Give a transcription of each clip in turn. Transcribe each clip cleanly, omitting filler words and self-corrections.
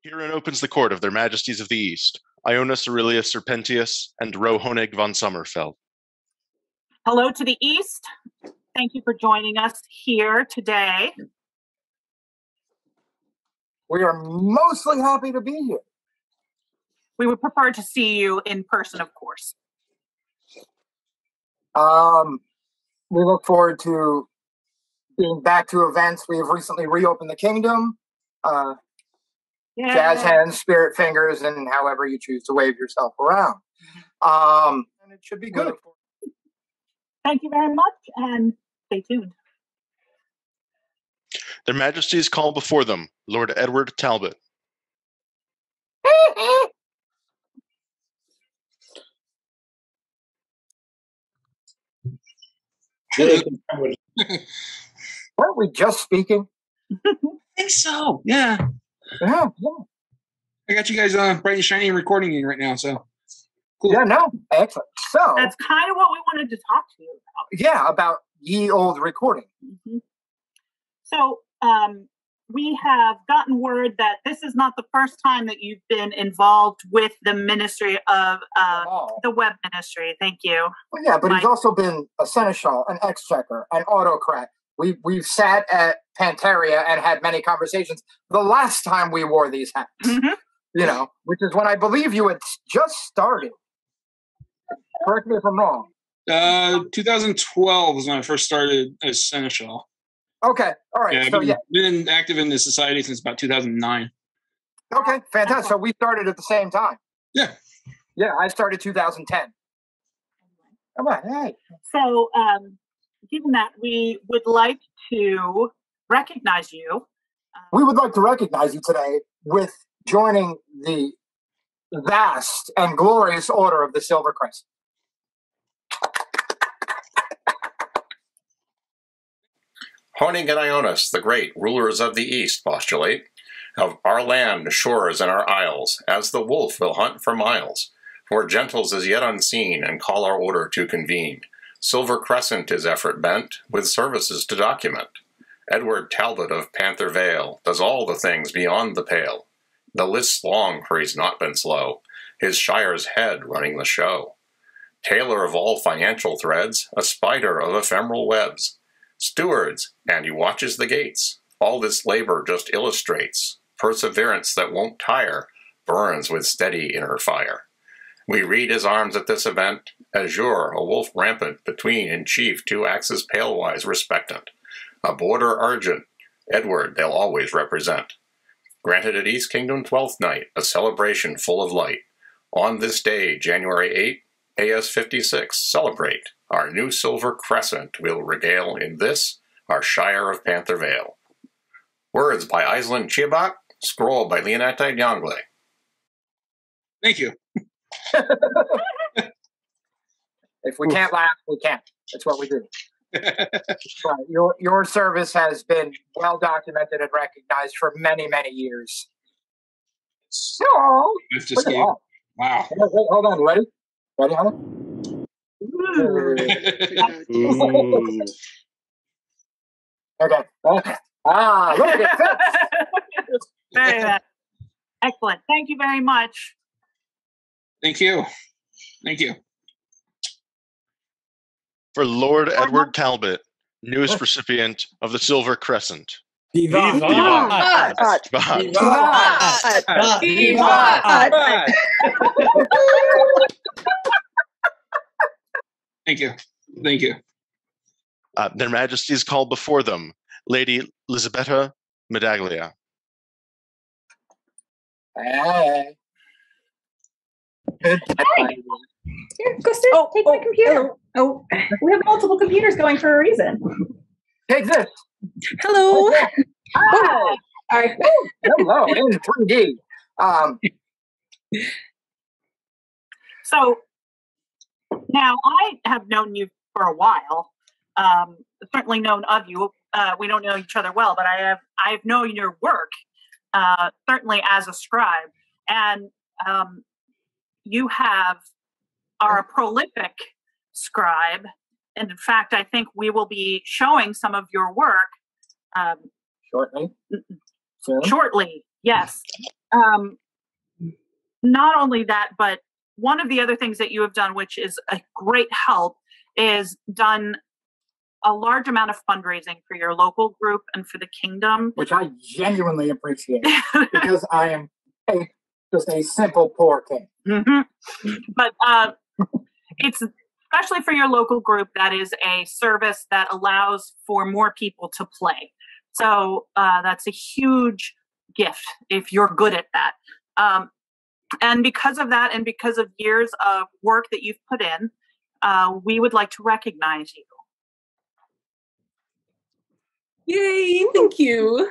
Herein opens the court of their Majesties of the East, Ioannes Aurelius Serpentius and Honig von Sommerfeld. Hello to the East. Thank you for joining us here today. We are mostly happy to be here. We would prefer to see you in person, of course. We look forward to being back to events. We have recently reopened the kingdom. Jazz hands, spirit fingers, and however you choose to wave yourself around. And it should be good. Thank you very much, and stay tuned. Their Majesties call before them Lord Edward Talbot. Weren't we just speaking? I think so. Yeah. Yeah. I got you guys bright and shiny and recording in right now, so cool. Yeah, no, excellent. So that's kind of what we wanted to talk to you about. Yeah, about ye old recording. Mm-hmm. So we have gotten word that this is not the first time that you've been involved with the ministry of the web ministry. Thank you. Well, yeah, but he's also been a seneschal, an exchequer, an autocrat. We've sat at Pantaria and had many conversations. The last time we wore these hats, you know, which is when I believe you had just started. Correct me if I'm wrong. 2012 was when I first started as seneschal. Okay, all right. Yeah, I've been active in the society since about 2009. Okay, fantastic. So we started at the same time. Yeah. Yeah, I started 2010. Come on, hey. So, given that, we would like to recognize you. We would like to recognize you today with joining the vast and glorious Order of the Silver Crescent. Honig and Ioannes, the great rulers of the East, postulate, of our land, shores, and our isles, as the wolf will hunt for miles, for gentles is yet unseen, and call our order to convene. Silver Crescent is effort bent, with services to document. Edward Talbot of Panther Vale does all the things beyond the pale. The list's long, for he's not been slow, his shire's head running the show. Tailor of all financial threads, a spider of ephemeral webs, stewards, and he watches the gates. All this labor just illustrates perseverance that won't tire, burns with steady inner fire. We read his arms at this event, azure, a wolf rampant, between in chief 2 axes palewise respectant. A border argent, Edward they'll always represent. Granted at East Kingdom 12th night, a celebration full of light. On this day, January 8, AS 56, celebrate. Our new Silver Crescent will regale in this, our Shire of Panther Vale. Words by Aislinn Chiabak, scroll by Leonati Diangle. Thank you. If we can't laugh, we can't. That's what we do. Right. Your service has been well documented and recognized for many, many years. Wow. Wait, hold on. Ready? Ready, honey? Okay. Look at that. Very good. Excellent. Thank you very much. Thank you. Thank you. For Lord Edward Talbot, newest recipient of the Silver Crescent. Vivat! Vivat! Vivat! Vivat! Thank you. Thank you. Their Majesties call before them Lady Lisabetta Medaglia. Hey. Here, go sit. Take my computer. Oh, we have multiple computers going for a reason. Take this. Hello. Hi. All right. Hello. In 3D. So now I have known you for a while. Certainly known of you. We don't know each other well, but I've known your work, certainly as a scribe, and you are a prolific scribe, and in fact, I think we will be showing some of your work shortly. Shortly, yes. Not only that, but one of the other things that you have done, which is a great help, is done a large amount of fundraising for your local group and for the kingdom. Which I genuinely appreciate because I am just a simple poor king. Mm-hmm. But it's especially for your local group, that is a service that allows for more people to play. So that's a huge gift if you're good at that. And because of that, and because of years of work that you've put in, we would like to recognize you. Yay, thank you.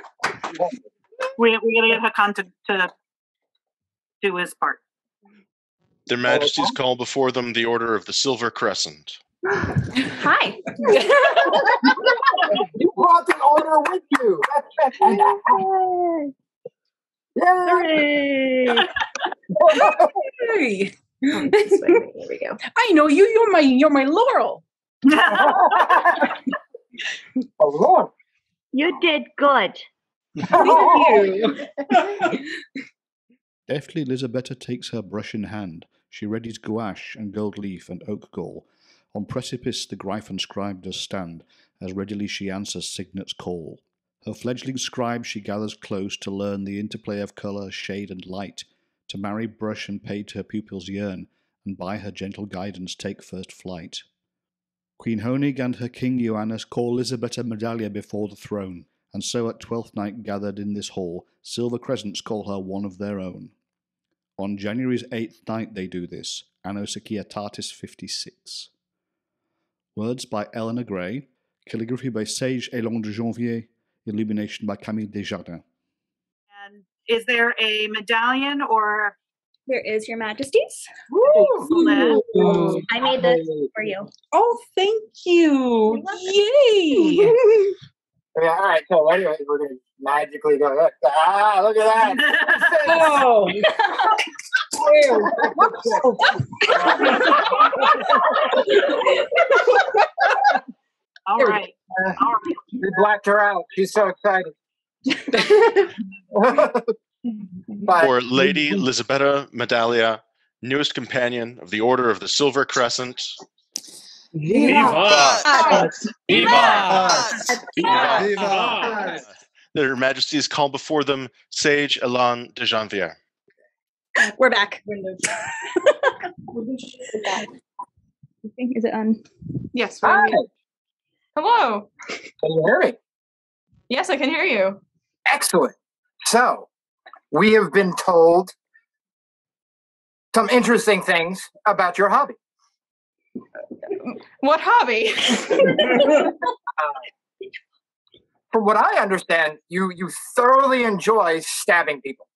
We're going to get Hakan to do his part. Their Majesties call before them the Order of the Silver Crescent. Hi. You brought the order with you. That's fantastic. Yay! Hey. There we go. I know you. You're my Laurel. Oh, Lord. You did good. Thank you. Deftly, Lisabetta takes her brush in hand. She readies gouache and gold leaf and oak gall. On precipice the Gryphon scribe does stand, as readily she answers Cygnet's call. Her fledgling scribe she gathers close to learn the interplay of colour, shade, and light, to marry brush and page her pupils yearn, and by her gentle guidance take first flight. Queen Honig and her king Ioannes call Lisabetta Medallia before the throne, and so at 12th night gathered in this hall, silver crescents call her one of their own. On January's 8th night they do this, Anno Societatis 56. Words by Eleanor Gray, calligraphy by Sage Elan de Janvier, illumination by Camille Desjardins. And is there a medallion or? There is, Your Majesties. Ooh. I made this for you. Oh, thank you. Yay. Yeah, all right, so anyway, we're going to magically go, look at that. Oh. All right. We blacked her out. She's so excited. For Lady Lisabetta Medallia, newest companion of the Order of the Silver Crescent. Viva! Viva! Viva! Their Majesties call before them Sage Elan de Janvier. We're back. Is it on? Yes. Hi. Hello. Can you hear me? Yes, I can hear you. Excellent. So, we have been told some interesting things about your hobby. What hobby? From what I understand, you thoroughly enjoy stabbing people.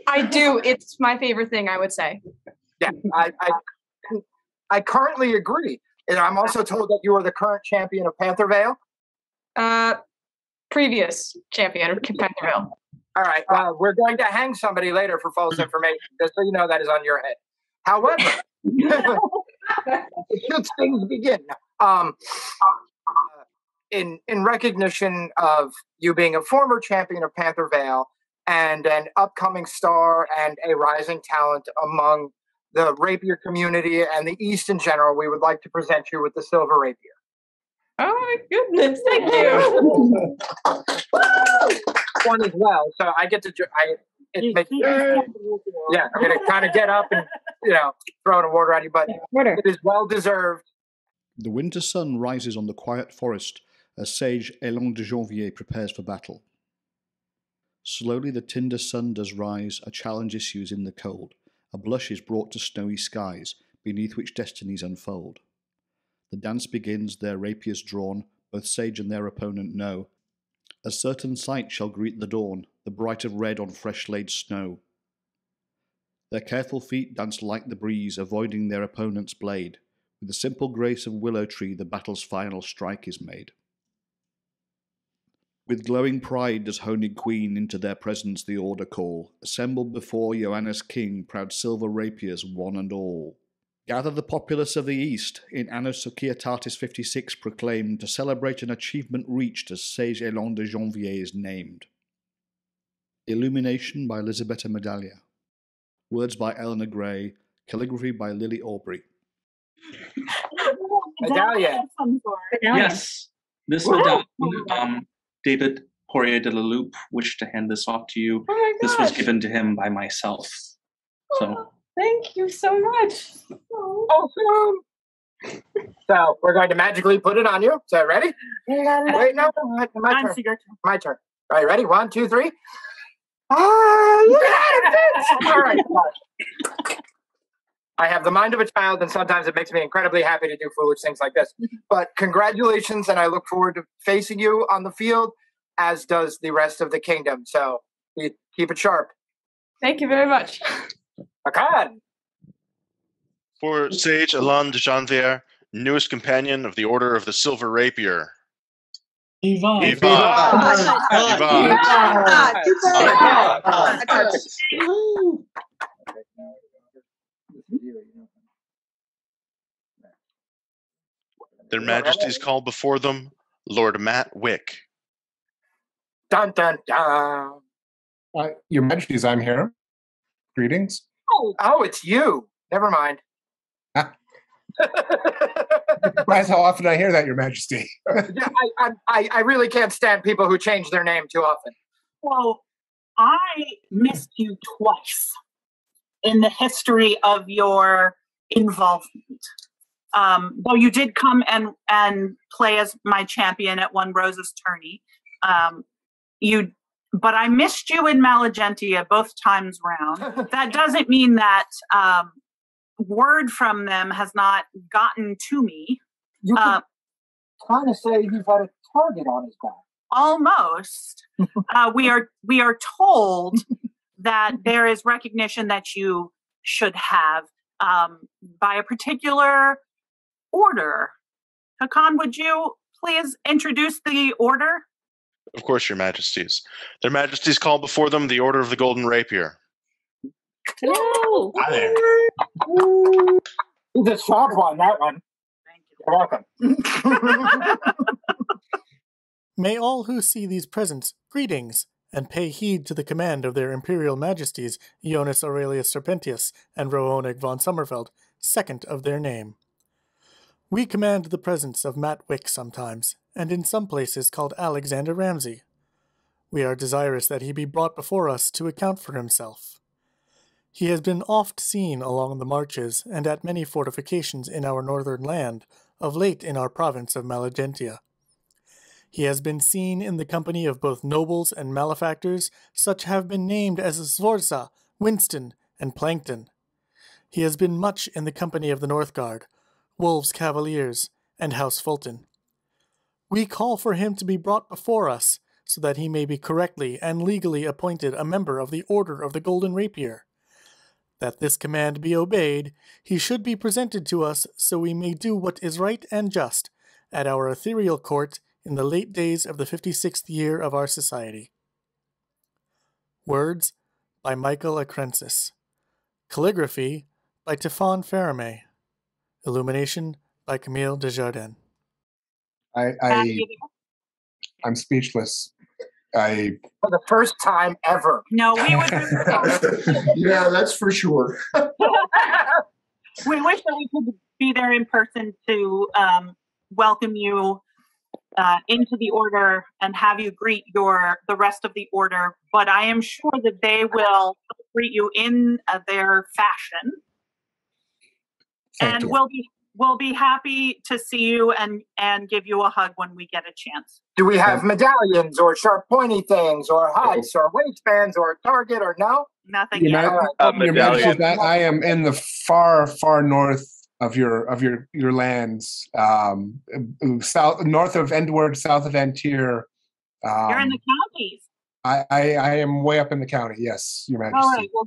I do. It's my favorite thing, I would say. Yeah, I currently agree. And I'm also told that you are the current champion of Panther Vale. Previous champion of Pantherville. All right. We're going to hang somebody later for false information, just so you know that is on your head. However, should things begin, in recognition of you being a former champion of Panther Vale and an upcoming star and a rising talent among the rapier community and the East in general, we would like to present you with the silver rapier. Oh my goodness! Thank you. One as well, so I get to. I'm gonna kind of get up and throw in water at you, but it is well deserved. The winter sun rises on the quiet forest as Sage Elan de Janvier prepares for battle. Slowly the tinder sun does rise, a challenge issues in the cold. A blush is brought to snowy skies, beneath which destinies unfold. The dance begins, their rapiers drawn, both Sage and their opponent know. A certain sight shall greet the dawn, the bright of red on fresh laid snow. Their careful feet dance like the breeze, avoiding their opponent's blade. With the simple grace of willow tree, the battle's final strike is made. With glowing pride does Honig Queen into their presence the order call. Assembled before Ioannes King, proud silver rapiers, one and all. Gather the populace of the East, in Anno Societatis 56 proclaimed, to celebrate an achievement reached as Sage Elan de Janvier is named. Illumination by Elisabetta Medaglia. Words by Eleanor Gray. Calligraphy by Lily Aubrey. Medallion. Yes, this medallion, David Poirier de la Loupe wished to hand this off to you. Oh my This was gosh. given to him by myself. So Thank you so much. Awesome. So we're going to magically put it on you. So ready? Wait, no, my turn. My turn. All right, ready? 1, 2, 3. Ah, look at that, it fits. All right. I have the mind of a child, and sometimes it makes me incredibly happy to do foolish things like this. But congratulations, and I look forward to facing you on the field, as does the rest of the kingdom. So keep it sharp. Thank you very much. Akan. For Sage Elan de Janvier, newest companion of the Order of the Silver Rapier. Viva! Their Majesties call before them Lord Matt Wick. Dun, dun, dun. Your Majesties, I'm here. Greetings. Oh, it's you. Never mind. Surprised how often I hear that, Your Majesty. Yeah, I really can't stand people who change their name too often. So I missed you twice in the history of your involvement. Though you did come and play as my champion at One Rose's tourney. But I missed you in Malagentia both times round. That doesn't mean that word from them has not gotten to me. You can kind of say he's had a target on his back. Almost. We are told that there is recognition that you should have by a particular order. Hakan, would you please introduce the order? Of course, Your Majesties. Their Majesties call before them the Order of the Golden Rapier. Hello. Hi there. He's a sharp one, that one. You're welcome. May all who see these presents greetings, and pay heed to the command of their Imperial Majesties, Ioannes Aurelius Serpentius and Honig von Sommerfeld, second of their name. We command the presence of Matt Wick sometimes, and in some places called Alexander Ramsey. We are desirous that he be brought before us to account for himself. He has been oft seen along the marches and at many fortifications in our northern land, of late in our province of Malagentia. He has been seen in the company of both nobles and malefactors, such have been named as Sforza, Winston, and Plankton. He has been much in the company of the Northguard, Wolves Cavaliers, and House Fulton. We call for him to be brought before us, so that he may be correctly and legally appointed a member of the Order of the Golden Rapier. That this command be obeyed, he should be presented to us so we may do what is right and just at our ethereal court in the late days of the 56th year of our society. Words by Michael Acrensis. Calligraphy by Tifon Farameh. Illumination by Camille Desjardins. I'm speechless. For the first time ever. No, we would. Yeah, that's for sure. We wish that we could be there in person to welcome you into the order and have you greet the rest of the order. But I am sure that they will greet you in their fashion. Thank you. We'll be happy to see you and give you a hug when we get a chance. Do we have medallions or sharp pointy things or hats or waistbands or Target or no? Nothing. Your Majesty, I am in the far, far north of your lands, north of Endward, south of Antire. You're in the counties. I am way up in the county. Yes, Your Majesty. All right. Well,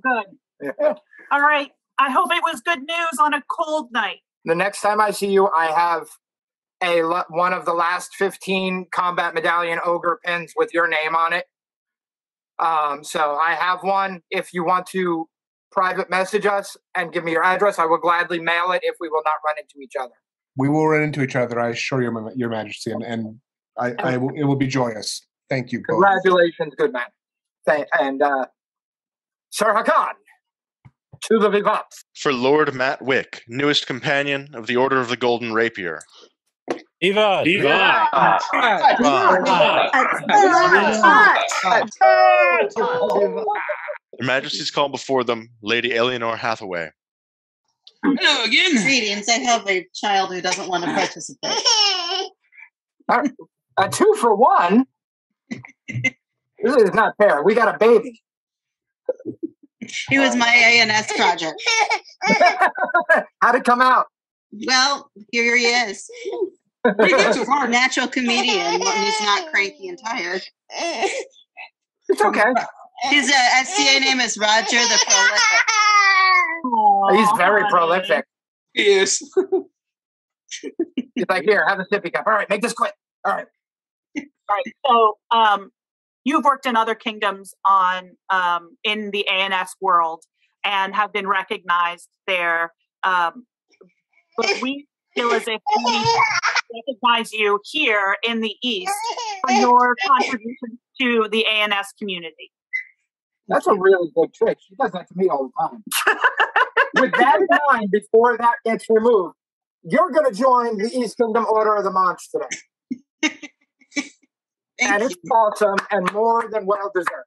good. All right. I hope it was good news on a cold night. The next time I see you, I have one of the last 15 combat medallion ogre pins with your name on it. So I have one. If you want to private message us and give me your address, I will gladly mail it if we will not run into each other. We will run into each other, I assure you, Your Majesty, and it will be joyous. Thank you both. Congratulations, good man. And Sir Hakan, to the vivant. For Lord Matt Wick, newest companion of the Order of the Golden Rapier. Viva! Viva! Their Majesties call before them Lady Eleanor Hathaway. Hello again. Greetings. I have a child who doesn't want to participate. A 2 for 1? This is not fair. We got a baby. He was my ANS project. How'd it come out? Well, here he is. Natural comedian when he's not cranky and tired. It's okay. His SCA name is Roger the Prolific. He's very prolific. He is. He's like, here, have a sippy cup. All right, make this quick. All right. So, you've worked in other kingdoms on in the ANS world and have been recognized there. But we feel as if we recognize you here in the East for your contribution to the ANS community. That's a really good trick. She does that to me all the time. With that in mind, before that gets removed, you're going to join the East Kingdom Order of the Manch today. And it's awesome and more than well deserved.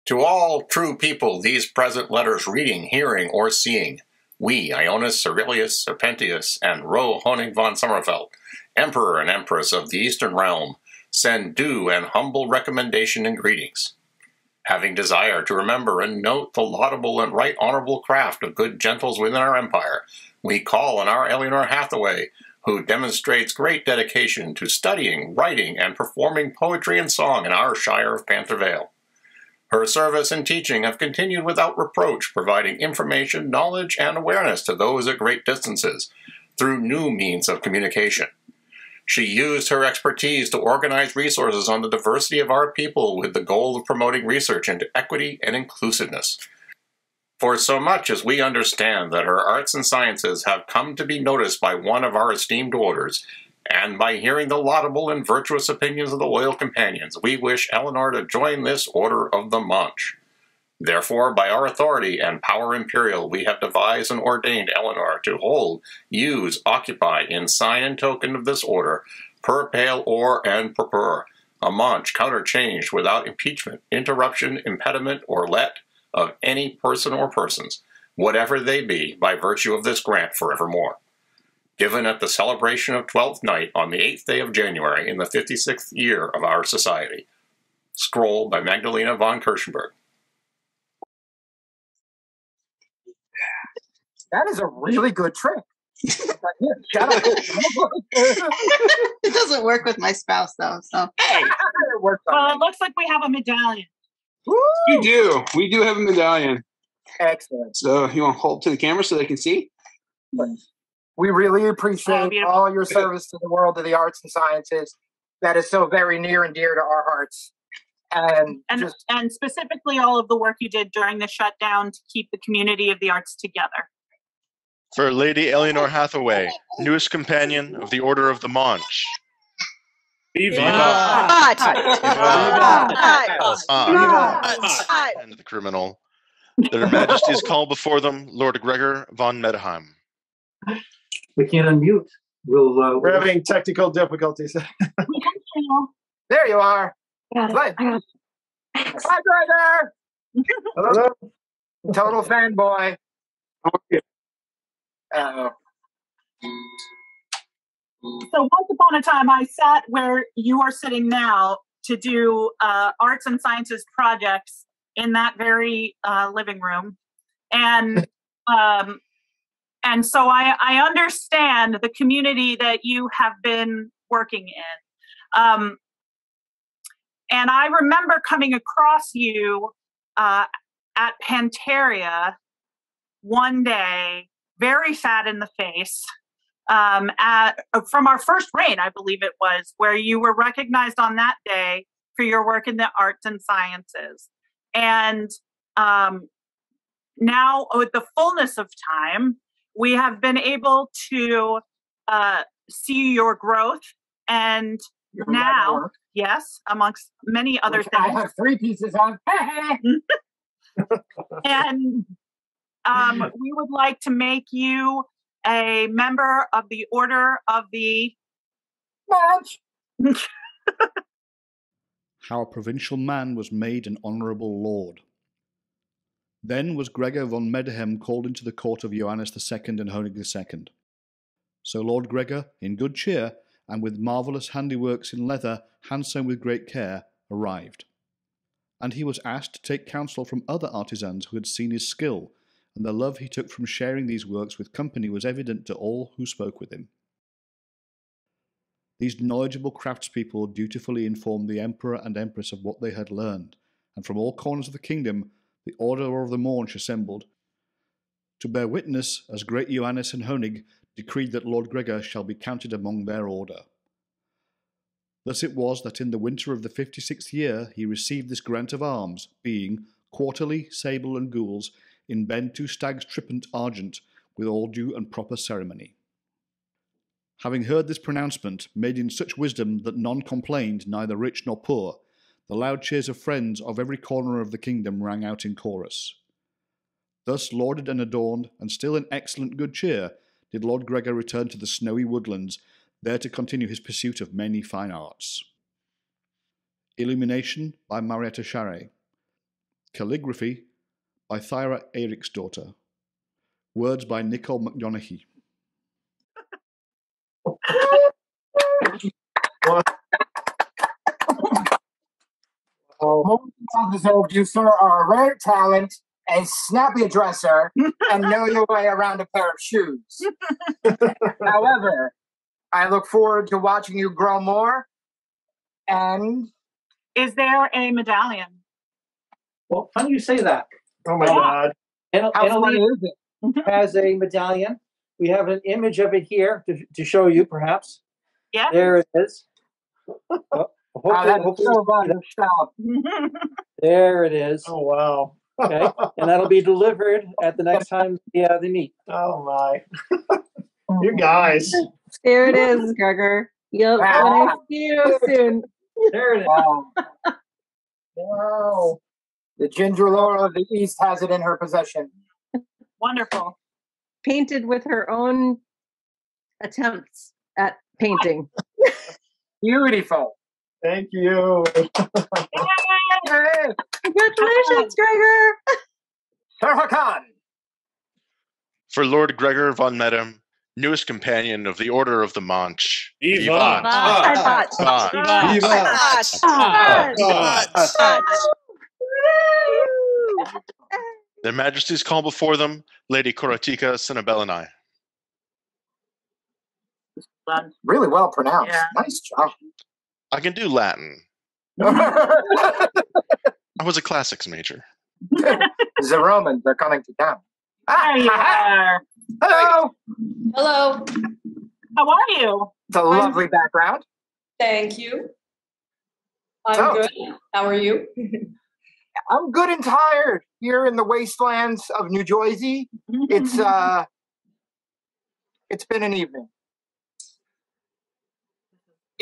To all true people, these present letters reading, hearing, or seeing, we, Ioannes, Aurelius, Serpentius, and Honig von Sommerfeld, Emperor and Empress of the Eastern Realm, send due and humble recommendation and greetings. Having desire to remember and note the laudable and right honorable craft of good gentles within our empire, we call on our Eleanor Hathaway, who demonstrates great dedication to studying, writing, and performing poetry and song in our Shire of Panther Vale. Her service and teaching have continued without reproach, providing information, knowledge, and awareness to those at great distances through new means of communication. She used her expertise to organize resources on the diversity of our people with the goal of promoting research into equity and inclusiveness. For so much as we understand that her arts and sciences have come to be noticed by one of our esteemed orders, and by hearing the laudable and virtuous opinions of the loyal companions, we wish Eleanor to join this Order of the Manch. Therefore, by our authority and power imperial, we have devised and ordained Eleanor to hold, use, occupy, in sign and token of this order, per pale or and per a manch counterchanged without impeachment, interruption, impediment, or let of any person or persons, whatever they be, by virtue of this grant forevermore. Given at the celebration of 12th night on the 8th day of January in the 56th year of our society. Scroll by Magdalena von Kirchenberg. That is a really good trick. It doesn't work with my spouse, though. So. Well, it looks like we have a medallion. You do. We do have a medallion. Excellent. So you want to hold to the camera so they can see? We really appreciate all your service to the world of the arts and sciences. That is so very near and dear to our hearts. And specifically all of the work you did during the shutdown to keep the community of the arts together. For Lady Eleanor Hathaway, newest companion of the Order of the Manch. Viva! And the criminal. Their Majesties call before them Lord Gregor von Medheim. We can't unmute. We're having technical difficulties. There you are. Hi, Gregor. Hello. Total fanboy. So once upon a time, I sat where you are sitting now to do arts and sciences projects in that very living room, and so I understand the community that you have been working in, and I remember coming across you at Pantaria one day, very sad in the face. From our first reign, I believe it was, where you were recognized on that day for your work in the arts and sciences. And now, with the fullness of time, we have been able to see your growth and Now, yes, amongst many other Which things. I have 3 pieces of. And we would like to make you a member of the Order of the March. How a provincial man was made an honourable lord. Then was Gregor von Medhem called into the court of Ioannes II and Honig II. So Lord Gregor, in good cheer, and with marvellous handiworks in leather, hand-sewn with great care, arrived. And he was asked to take counsel from other artisans who had seen his skill, and the love he took from sharing these works with company was evident to all who spoke with him. These knowledgeable craftspeople dutifully informed the Emperor and Empress of what they had learned, and from all corners of the kingdom the Order of the Maunch assembled, to bear witness, as great Ioannes and Honig decreed that Lord Gregor shall be counted among their order. Thus it was that in the winter of the 56th year he received this grant of arms, being quarterly, sable and gules, in bend 2 stags tripant argent, with all due and proper ceremony. Having heard this pronouncement, made in such wisdom that none complained, neither rich nor poor, the loud cheers of friends of every corner of the kingdom rang out in chorus. Thus lauded and adorned, and still in excellent good cheer, did Lord Gregor return to the snowy woodlands, there to continue his pursuit of many fine arts. Illumination by Marietta Charret. Calligraphy by Thyra Eriksdottir. Words by Nicole McDonaghy. Well deserved. You, sir, are a rare talent, a snappy dresser, and know your way around a pair of shoes. However, I look forward to watching you grow more. And is there a medallion? Well, funny you say that. Oh my God. How funny Annalie is it? has a medallion. We have an image of it here to show you, perhaps. Yeah. There it is. There it is. Oh, wow. Okay. And that'll be delivered at the next time they meet. Oh, my. You guys. There it is, Gregor. Yep. Wow. And I see you soon. There it is. Wow. Wow. The Ginger Laura of the East has it in her possession. Wonderful. Painted with her own attempts at painting. Beautiful. Thank you. Congratulations, Gregor. Sir Hakan. For Lord Gregor von Medhem, newest companion of the Order of the Maunch. Vivat! Their Majesties call before them Lady Koratika Sinabellani. Really well pronounced. Yeah. Nice job. I can do Latin. I was a classics major. The Romans are coming to town. There you are. Hello. Hello. How are you? It's a lovely background. Thank you. I'm good. How are you? I'm good and tired here in the wastelands of New Jersey. It's been an evening.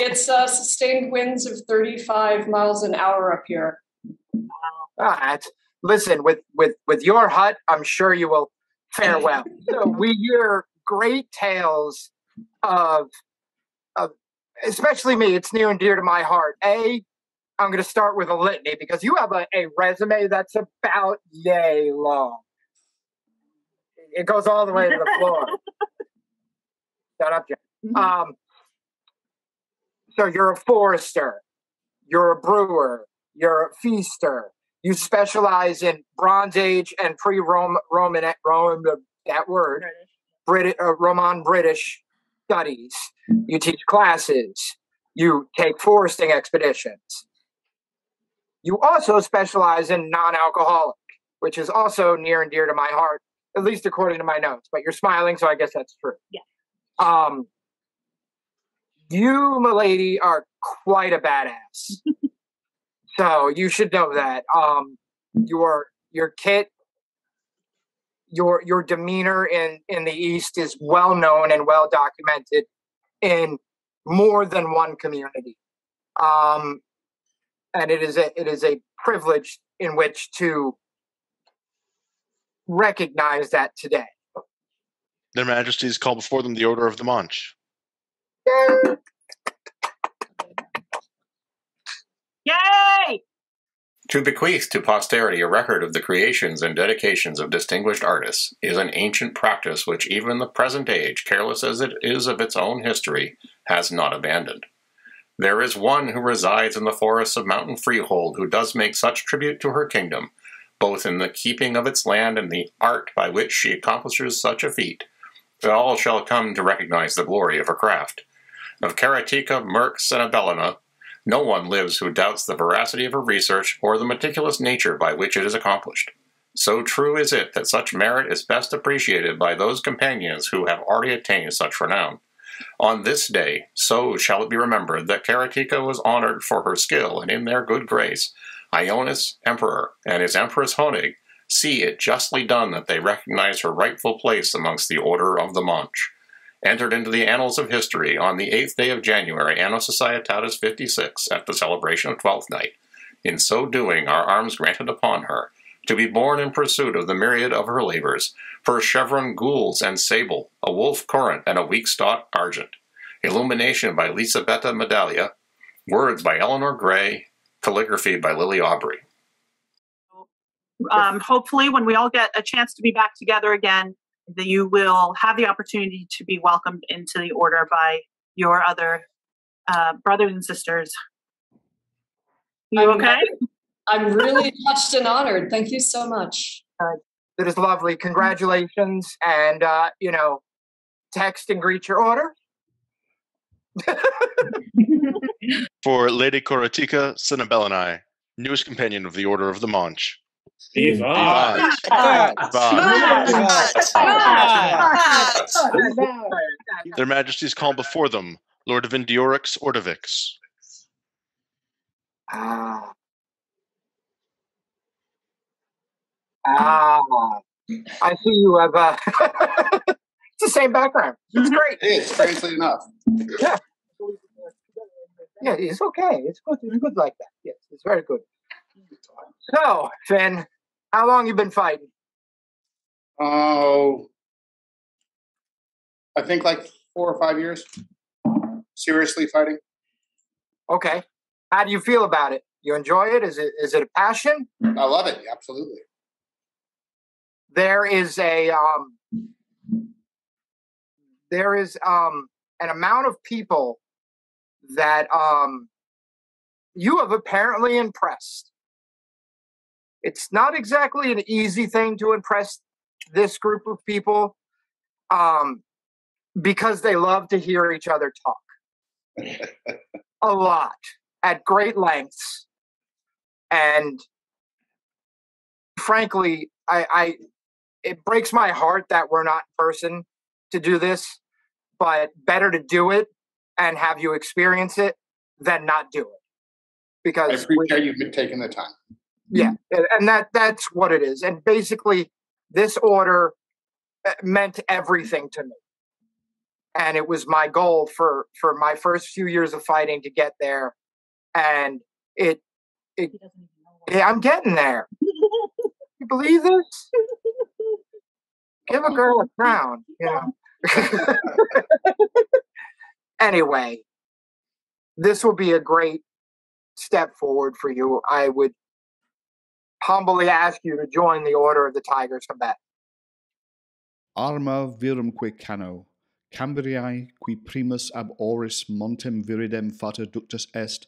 It's sustained winds of 35 miles an hour up here. Listen, with your hut, I'm sure you will fare well. So we hear great tales of especially me. It's near and dear to my heart. I'm going to start with a litany because you have a resume that's about yay long. It goes all the way to the floor. Shut up, Jen. So you're a forester, you're a brewer, you're a feaster. You specialize in Bronze Age and pre-Roman Roman British studies. You teach classes. You take foresting expeditions. You also specialize in non-alcoholic, which is also near and dear to my heart, at least according to my notes. But you're smiling, so I guess that's true. Yeah. You, milady, are quite a badass. So you should know that. Your kit, your demeanor in the East is well known and well documented in more than one community. And it is a privilege in which to recognize that today. Their Majesties call before them the Order of the Manche. Yay! To bequeath to posterity a record of the creations and dedications of distinguished artists is an ancient practice which even the present age, careless as it is of its own history, has not abandoned. There is one who resides in the forests of mountain freehold who does make such tribute to her kingdom, both in the keeping of its land and the art by which she accomplishes such a feat, that all shall come to recognize the glory of her craft. Of Karatika Merk Cenobelina, no one lives who doubts the veracity of her research or the meticulous nature by which it is accomplished. So true is it that such merit is best appreciated by those companions who have already attained such renown. On this day, so shall it be remembered that Karatika was honored for her skill, and in their good grace, Ioannes, Emperor, and his Empress Honig see it justly done that they recognize her rightful place amongst the Order of the Manche. Entered into the annals of history on the 8th day of January, Anno Societatis 56, at the celebration of Twelfth Night. In so doing, our arms granted upon her, to be born in pursuit of the myriad of her labors, for chevron gules and sable, a wolf current, and a weak stalk argent. Illumination by Lisabetta Medaglia, words by Eleanor Gray, calligraphy by Lily Aubrey. Hopefully, when we all get a chance to be back together again, that you will have the opportunity to be welcomed into the order by your other brothers and sisters. You okay? I'm really touched and honored. Thank you so much. That is lovely. Congratulations. And, text and greet your order. For Lady Karatika Cenobelina, newest companion of the Order of the Manche. Vivat! Their Majesties call before them Lord Vindiorix Ordovix. I see you have it's the same background. It's great. It is, strangely enough. Yeah. Yeah, it's okay. It's good. It's good like that. Yes, it's very good. So, Finn, how long you been fighting? Oh, I think like 4 or 5 years. Seriously fighting. Okay. How do you feel about it? You enjoy it? Is it a passion? I love it. Absolutely. There is an amount of people that you have apparently impressed. It's not exactly an easy thing to impress this group of people because they love to hear each other talk a lot at great lengths. And frankly, it breaks my heart that we're not in person to do this, but better to do it and have you experience it than not do it. Because I appreciate you've been taking the time. Yeah, and that's what it is. And basically, this order meant everything to me. And it was my goal for my first few years of fighting to get there. And I'm getting there. You believe this? Give a girl a crown, you know. Anyway, this will be a great step forward for you. I would humbly ask you to join the Order of the Tigers Combat. Arma virumque cano, Cambriae qui primus ab oris montem viridem fata ductus est,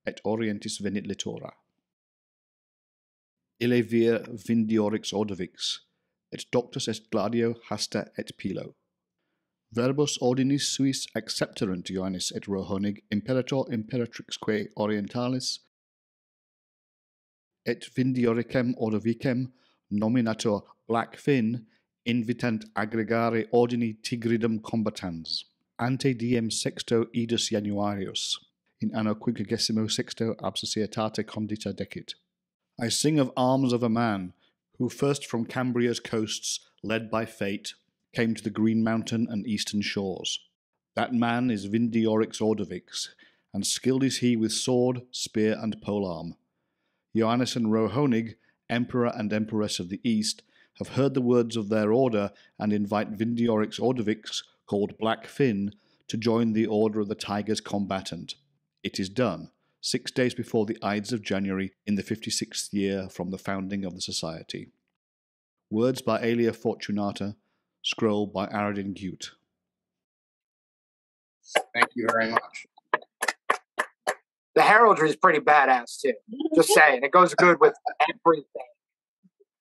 et orientis venit littora. Ille vir Vindiorix Ordovix, et doctus est gladio hasta et pilo. Verbos ordinis suis accepterunt Ioannes et Honig imperator imperatrixque orientalis, et Vindioricem Ordovicem nominator Black Fin invitant aggregare ordini tigridum combatans, ante diem sexto idus Januarius, in anno 56 ab societate condita decit. I sing of arms of a man, who first from Cambria's coasts, led by fate, came to the Green Mountain and eastern shores. That man is Vindiorix Ordovix, and skilled is he with sword, spear, and polearm. Ioannes and Honig, Emperor and Empress of the East, have heard the words of their order and invite Vindiorix Ordovix, called Black Finn, to join the Order of the Tiger's combatant. It is done, 6 days before the Ides of January in the 56th year from the founding of the Society. Words by Aelia Fortunata, scroll by Aradin Gute. Thank you very much. The heraldry is pretty badass too. Just saying, it goes good with everything.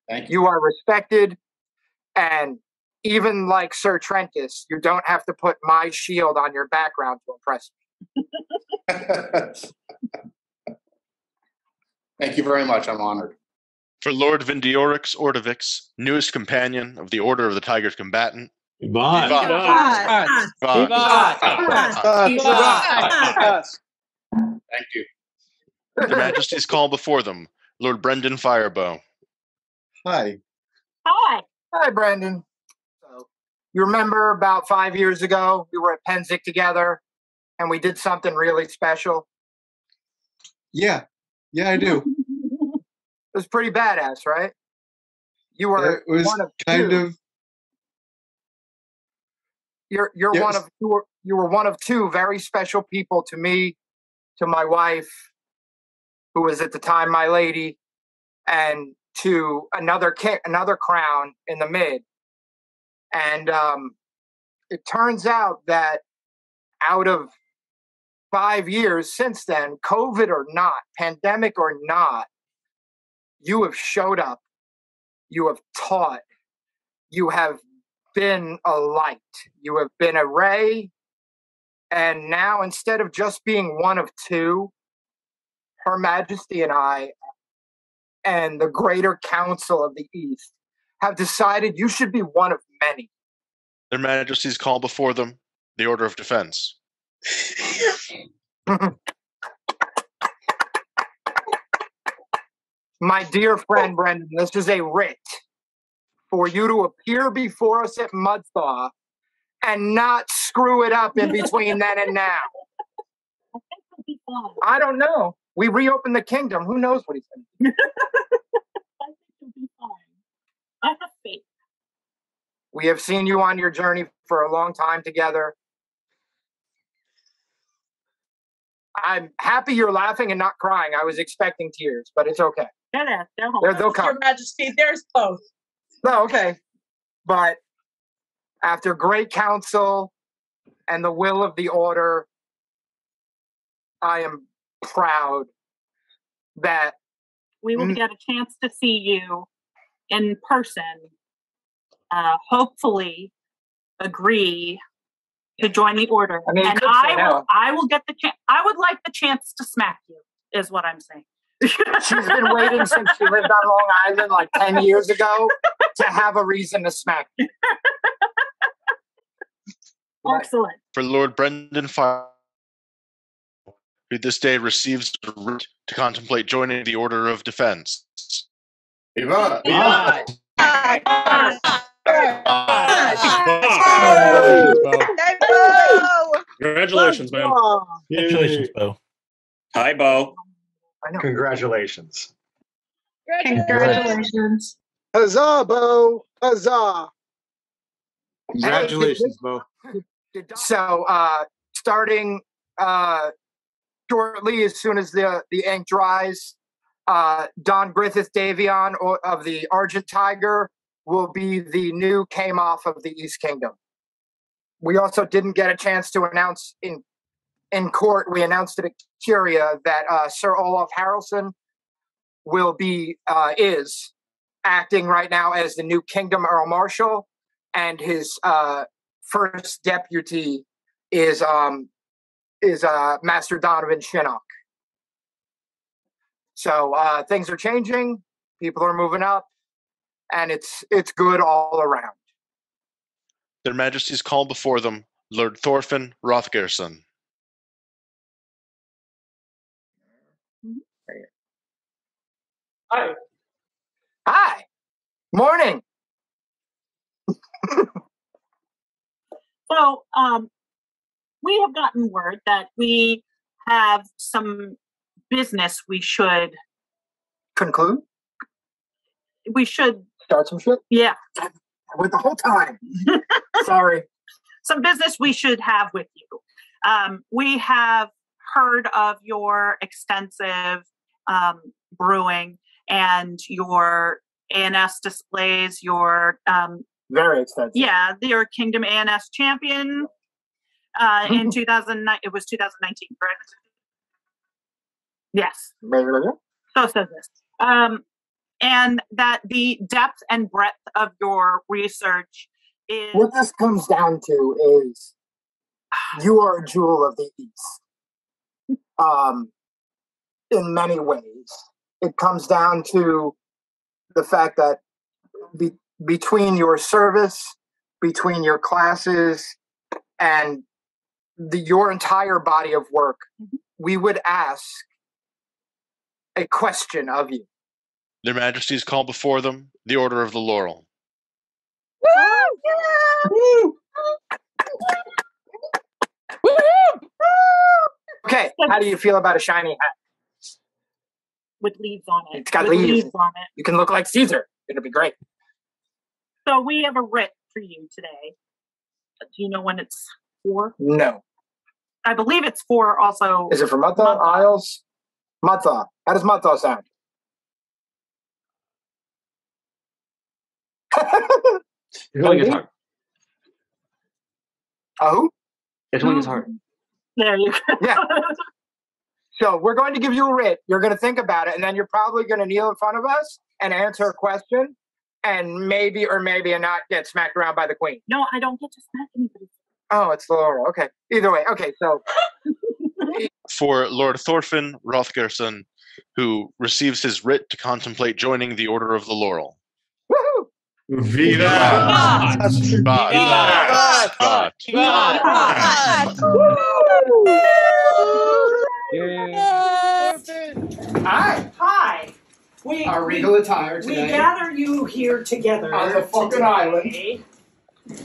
Thank you. You are respected, and even like Sir Trentus, you don't have to put my shield on your background to impress me. Thank you very much. I'm honored. For Lord Vindiorix Ordovix, newest companion of the Order of the Tiger's combatant. Vivat. Thank you. Their Majesties call before them, Lord Brendan Firebow. Hi. Hi. Hi, Brendan. So, you remember about 5 years ago, we were at Penzic together, and we did something really special? Yeah, I do. It was pretty badass, right? You were It was one of kind two. of. You're Yes. one of you were one of two very special people to me, to my wife, who was at the time my lady, and to another crown in the mid. And it turns out that out of 5 years since then, COVID or not, pandemic or not, you have showed up, you have taught, you have been a light, you have been a ray, and now instead of just being one of two, Her Majesty and I and the Greater Council of the East have decided you should be one of many. Their Majesties call before them, the Order of Defense. My dear friend Brendan, this is a writ for you to appear before us at Mudthaw and not screw it up in between then and now. I think it'll be fine. I don't know. We reopened the kingdom. Who knows what he's going to do? I think it'll be fine. I have faith. We have seen you on your journey for a long time together. I'm happy you're laughing and not crying. I was expecting tears, but it's okay. They'll come. Your Majesty, there's both. No, okay. But after great counsel and the will of the order, I am proud that we will get a chance to see you in person. Hopefully, agree to join the order, I mean, and I will get the chance. I would like the chance to smack you. Is what I'm saying. she's been waiting since she lived on Long Island like 10 years ago to have a reason to smack you. Excellent. For Lord Brendan Fire, who this day receives a writ to contemplate joining the Order of Defense. Viva! Congratulations, man. Congratulations, Bo. Hi, Bo. I know. Congratulations. Congratulations. Huzzah, Bo! Huzzah! Congratulations, Bo. So, starting shortly, as soon as the ink dries, Don Griffith Davion of the Argent Tiger will be the new came off of the East Kingdom. We also didn't get a chance to announce in court. We announced it at Curia that Sir Olaf Harrelson is acting right now as the new Kingdom Earl Marshal, and his first deputy is Master Donovan Shinnock. So things are changing, people are moving up, and it's good all around. Their Majesties call before them, Lord Thorfinn Hrothgarson. Hi. Hi. Morning. So, we have gotten word that we have some business we should conclude. We should start some shit. Yeah, I went the whole time. Sorry. Some business we should have with you. We have heard of your extensive brewing and your Ioannes displays. Your very extensive. Yeah, your Kingdom Ioannes champion in 2009. It was 2019, correct? Yes. So says this. And that the depth and breadth of your research is... What this comes down to is you are a jewel of the East. In many ways. It comes down to the fact that between your service, between your classes, and your entire body of work, we would ask a question of you. Their Majesties call before them the Order of the Laurel. Okay, how do you feel about a shiny hat? With leaves on it. It's got With leaves on it. You can look like Caesar. It'll be great. So we have a writ for you today. Do you know when it's for? No. I believe it's for also... Is it for Matha, Isles? Matha. How does Matha sound? It's really his heart. Who? It's really his heart. There you go. Yeah. So we're going to give you a writ. You're going to think about it, and then you're probably going to kneel in front of us and answer a question, and maybe or maybe not get smacked around by the queen. No, I don't get to smack anybody. Oh, it's the Laurel. Okay. Either way. Okay, so... For Lord Thorfinn Rothgerson, who receives his writ to contemplate joining the Order of the Laurel. Woohoo! Viva! Viva! Hi. Hi. Our regal attire We today. gather you here together On the fucking today island.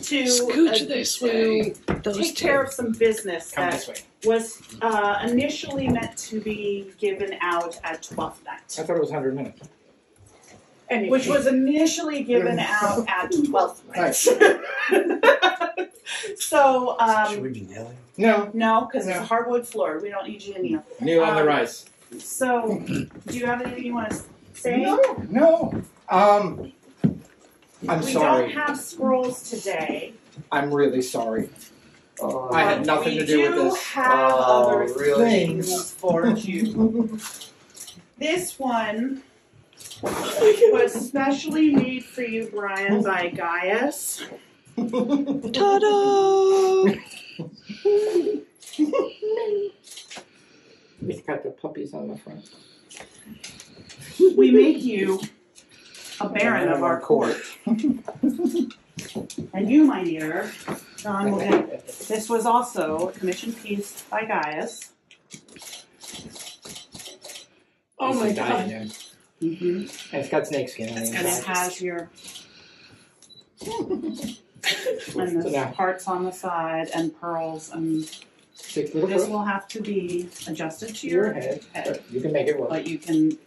to Scooch this way. take care of some business Come that this way. was initially meant to be given out at 12th night. I thought it was 100 minutes. Which was initially given out at 12th night. So, Should we be kneeling? No. No, because it's a hardwood floor. We don't need you to kneel. Kneel on the rise. So, do you have anything you want to say? No. I'm We sorry. don't have scrolls today. I'm really sorry. I had nothing to do with this. We do have other really? things for you. This one was specially made for you, Brian, by Gaius. Ta-da! We got the puppies on the front. We make you a baron of our court. And you, my dear, John, will get this was also a commissioned piece by Gaius. Oh my god. Mm-hmm. And it's got snakeskin on it. And it has your and the hearts on the side and pearls, and this will have to be adjusted to your head. You can make it work. But you can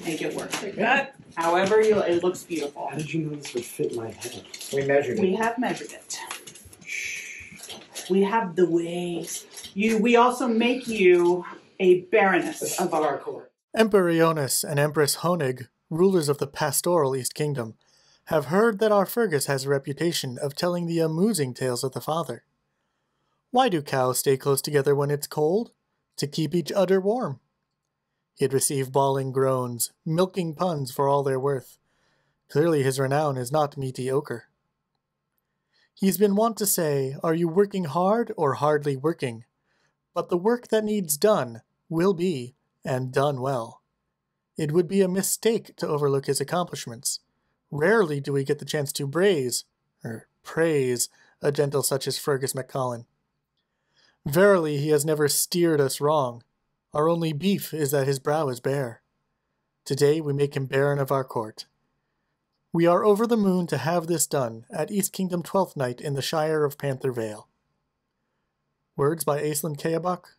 make it work like that. However, it looks beautiful. How did you know this would fit my head? We measured it. We have measured it. We have the ways. We also make you a baroness of our court. Emperor Ioannes and Empress Honig, rulers of the pastoral East Kingdom, have heard that our Fergus has a reputation of telling the amusing tales of the father. Why do cows stay close together when it's cold? To keep each other warm. He'd receive bawling groans, milking puns for all they're worth. Clearly his renown is not mediocre. He's been wont to say, "Are you working hard or hardly working?" But the work that needs done will be, and done well. It would be a mistake to overlook his accomplishments. Rarely do we get the chance to praise a gentle such as Fergus MacCollin. Verily, he has never steered us wrong. Our only beef is that his brow is bare. Today we make him baron of our court. We are over the moon to have this done at East Kingdom 12th night in the Shire of Panther Vale. Words by Aislinn Keabach,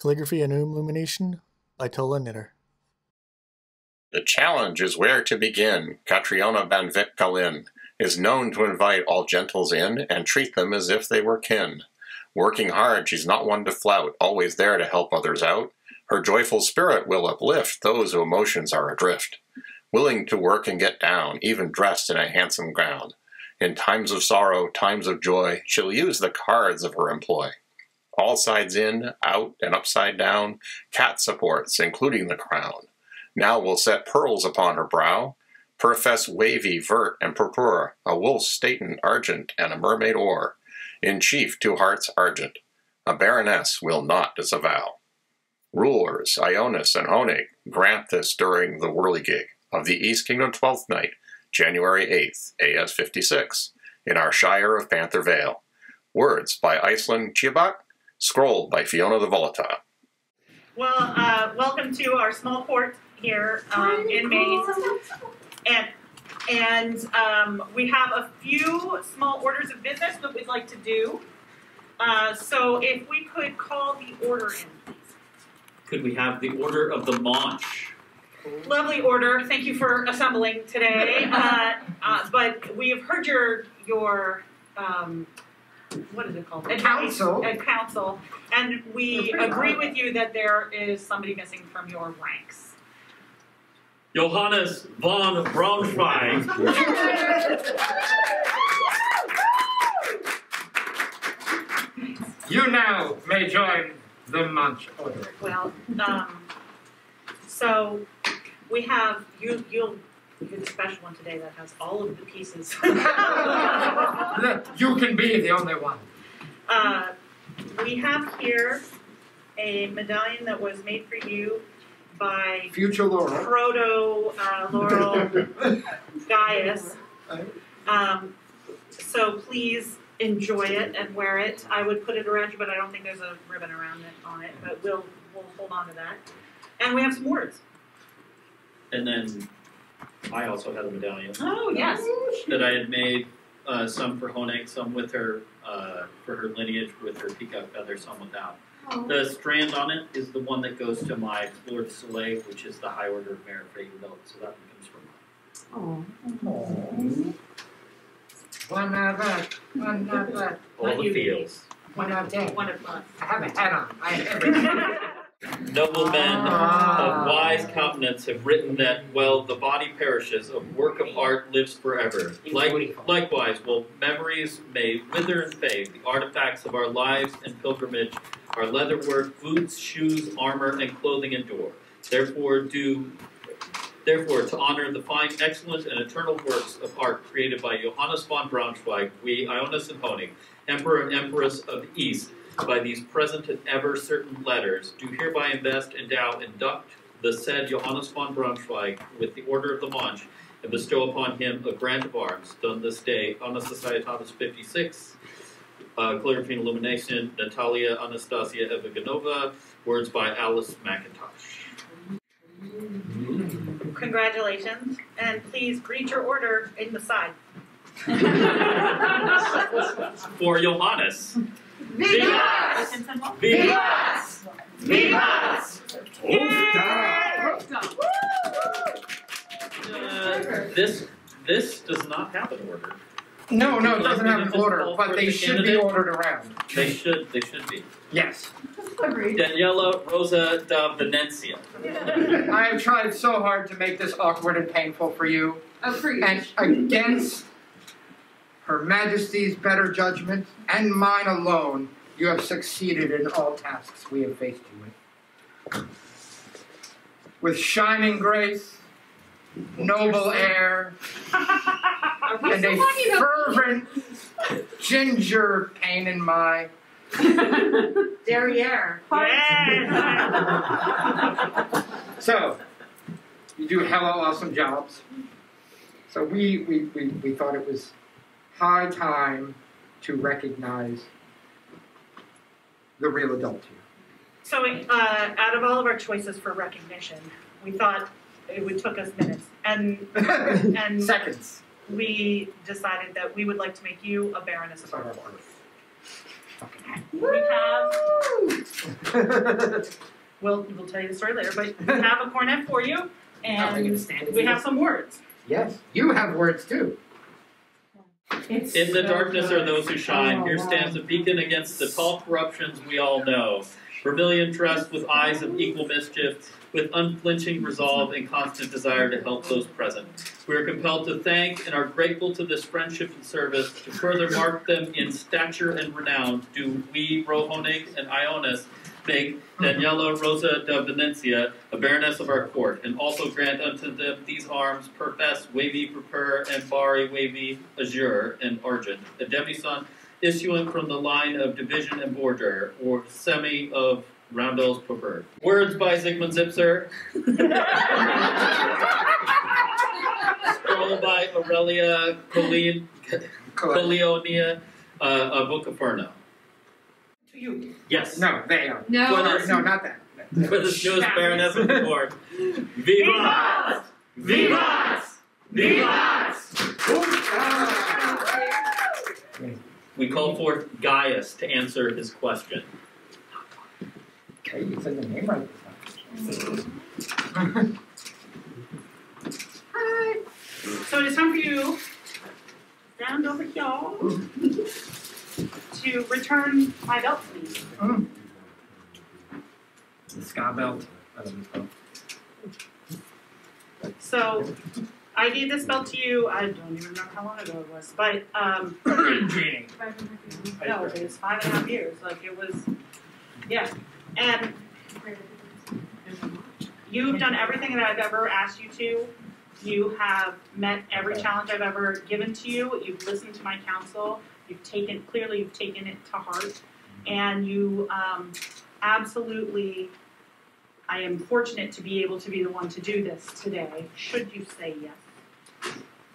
Calligraphy and Illumination by Tola Knitter. The challenge is where to begin. Catriona Banvit Galin is known to invite all gentles in and treat them as if they were kin. Working hard, she's not one to flout, always there to help others out. Her joyful spirit will uplift those whose emotions are adrift. Willing to work and get down, even dressed in a handsome gown. In times of sorrow, times of joy, she'll use the cards of her employ. All sides in, out, and upside down, cat supports, including the crown. Now we'll set pearls upon her brow, profess wavy, vert, and purpura, a wolf's staten argent, and a mermaid ore. In chief, 2 hearts argent. A baroness will not disavow. Rulers, Ioannes and Honig, grant this during the whirligig of the East Kingdom 12th night, January 8th, AS 56, in our Shire of Panther Vale. Words by Iceland Chibak, scrolled by Fiona the Volatile. Well, welcome to our small port here in Maine. And we have a few small orders of business that we'd like to do. So if we could call the order in, please. Could we have the Order of the Maunch? Lovely order. Thank you for assembling today. But we have heard your what is it called? Council. Council. And we agree with you that there is somebody missing from your ranks. Johannes von Braunschweig. You now may join the Munch Order. Well, so we have you're the special one today that has all of the pieces. You can be the only one. We have here a medallion that was made for you by Future Laurel. Proto Laurel Gaius. So please enjoy it and wear it. I would put it around you, but I don't think there's a ribbon around it on it. But we'll hold on to that. And we have some words. And then I also had a medallion. Oh yes. That I had made, some for Honig, some with her for her lineage with her peacock feather, some without. Oh. The strand on it is the one that goes to my Lord Soleil, which is the High Order of Merit for Eagle Belt, so that one comes from mine. One of us. One of us. All the fields. One of them. One of us. I have a hat on. I have everything. Noble men of wise countenance have written that, well, the body perishes, a work of art lives forever. Likewise, while memories may wither and fade, the artifacts of our lives and pilgrimage, our leatherwork, boots, shoes, armor, and clothing endure. Therefore, to honor the fine, excellent, and eternal works of art created by Johannes von Braunschweig, we, Ioannes and Honig, Emperor and Empress of the East, by these present and ever certain letters, do hereby invest, endow, induct the said Johannes von Braunschweig with the Order of the Maunch, and bestow upon him a grant of arms, done this day, on the Societatis 56, Calligraphy and Illumination, Natalia Anastasia Evaganova, words by Alice McIntosh. Congratulations, and please greet your order in the side. For Johannes. Vivas! Vivas! Vivas! This does not have an order. No, it doesn't have an order, but they should be ordered around. They should be. Yes. Agreed. Daniela Rosa da Venecia. I have tried so hard to make this awkward and painful for you. Agreed. And against Her Majesty's better judgment and mine alone, you have succeeded in all tasks we have faced you with. With shining grace, noble air, and a fervent ginger pain in my derriere. So, you do hella awesome jobs. So we thought it was high time to recognize the real adult here. So out of all of our choices for recognition, we thought it would took us minutes and seconds. We decided that we would like to make you a Baroness of our Lord. we have. We'll tell you the story later, but we have a cornet for you, and we have some words. Yes, you have words too. In the darkness are those who shine. Here stands a beacon against the tall corruptions we all know. Vermilion dressed with eyes of equal mischief, with unflinching resolve and constant desire to help those present. We are compelled to thank and are grateful to this friendship and service. To further mark them in stature and renown, do we, Honig and Ioannes, make Daniela Rosa de Venecia a baroness of our court, and also grant unto them these arms, purfess, wavy, purpur, and bari, wavy, azure, and argent, a demison issuing from the line of division and border, or semi of roundels purpur. Words by Zygmunt Zipser. Scroll by Aurelia Colleonia, a book of Furno. To you. Yes. No, they are. No. No, not that. For the newest baroness of the court. Vivas! Vivas! Vivas! We call forth Gaius to answer his question. Okay, you said the name right this time. Hi. So it is time for you, stand over y'all, to return my belt, please. The ska belt. I love this belt. So I gave this belt to you, I don't even remember how long ago it was, but Cheating. no, it was 5.5 years. Like it was, yeah. And you've done everything that I've ever asked you to. You have met every challenge I've ever given to you. You've listened to my counsel. You've taken it to heart. And you absolutely, I am fortunate to be able to be the one to do this today, should you say yes.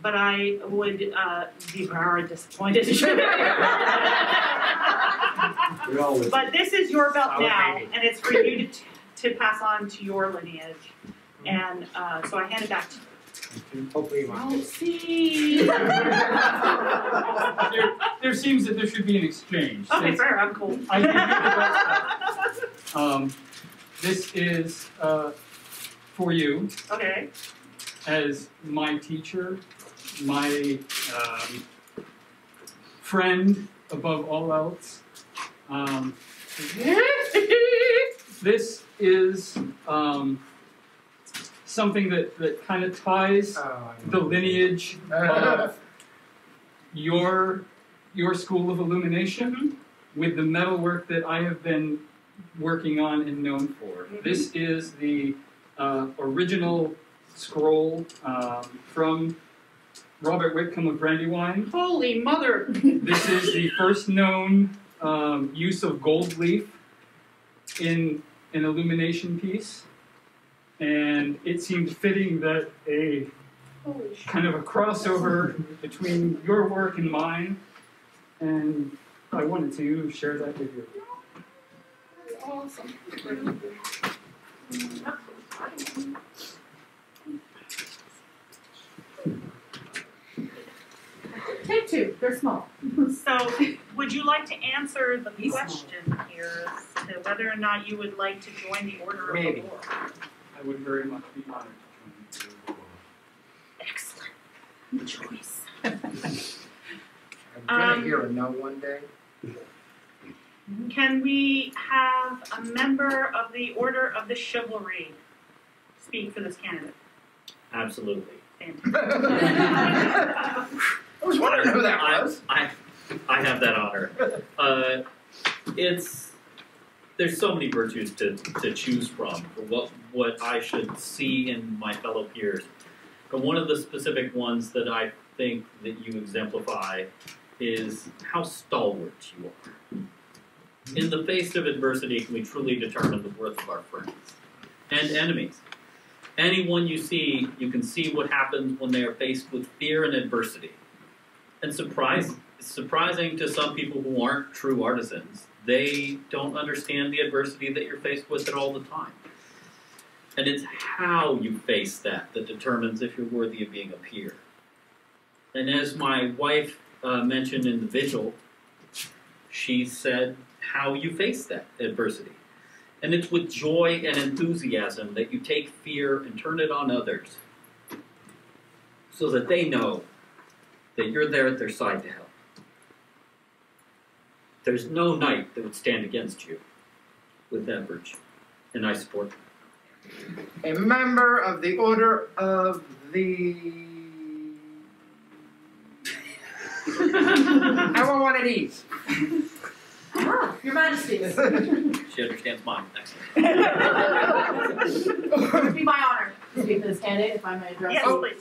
But I would be very disappointed. But this is your belt now, and it's for you to pass on to your lineage. And so I hand it back to you. Hopefully you want. Oh, see. There seems that there should be an exchange. Okay, fair. I'm cool. This is for you. Okay. As my teacher, my friend above all else. This is something that kind of ties the lineage of your school of illumination with the metalwork that I have been working on and known for. This is the original scroll from Robert Whitcomb of Brandywine. Holy mother! This is the first known use of gold leaf in an illumination piece. And it seemed fitting that a kind of a crossover between your work and mine, and I wanted to share that with you. Awesome. Take two. They're small. So, would you like to answer the question here as to whether or not you would like to join the Order of the Lord? I would very much be honored to join you. Excellent choice. I'm gonna hear a no one day. Can we have a member of the Order of the Chivalry speak for this candidate? Absolutely. I was wondering who that was. I have that honor. There's so many virtues to choose from for what I should see in my fellow peers. But one of the specific ones that I think that you exemplify is how stalwart you are. In the face of adversity, can we truly determine the worth of our friends and enemies? Anyone you see, you can see what happens when they are faced with fear and adversity. And surprising to some people who aren't true artisans, they don't understand the adversity that you're faced with all the time. And it's how you face that determines if you're worthy of being a peer. And as my wife mentioned in the vigil, she said how you face that adversity. And it's with joy and enthusiasm that you take fear and turn it on others so that they know that you're there at their side to help. There's no knight that would stand against you with that virtue, and I support that. A member of the Order of the... I want one of these. Ah, Your Majesties. She understands mine. It would be my honor to speak to this candidate if I may address Yes, please.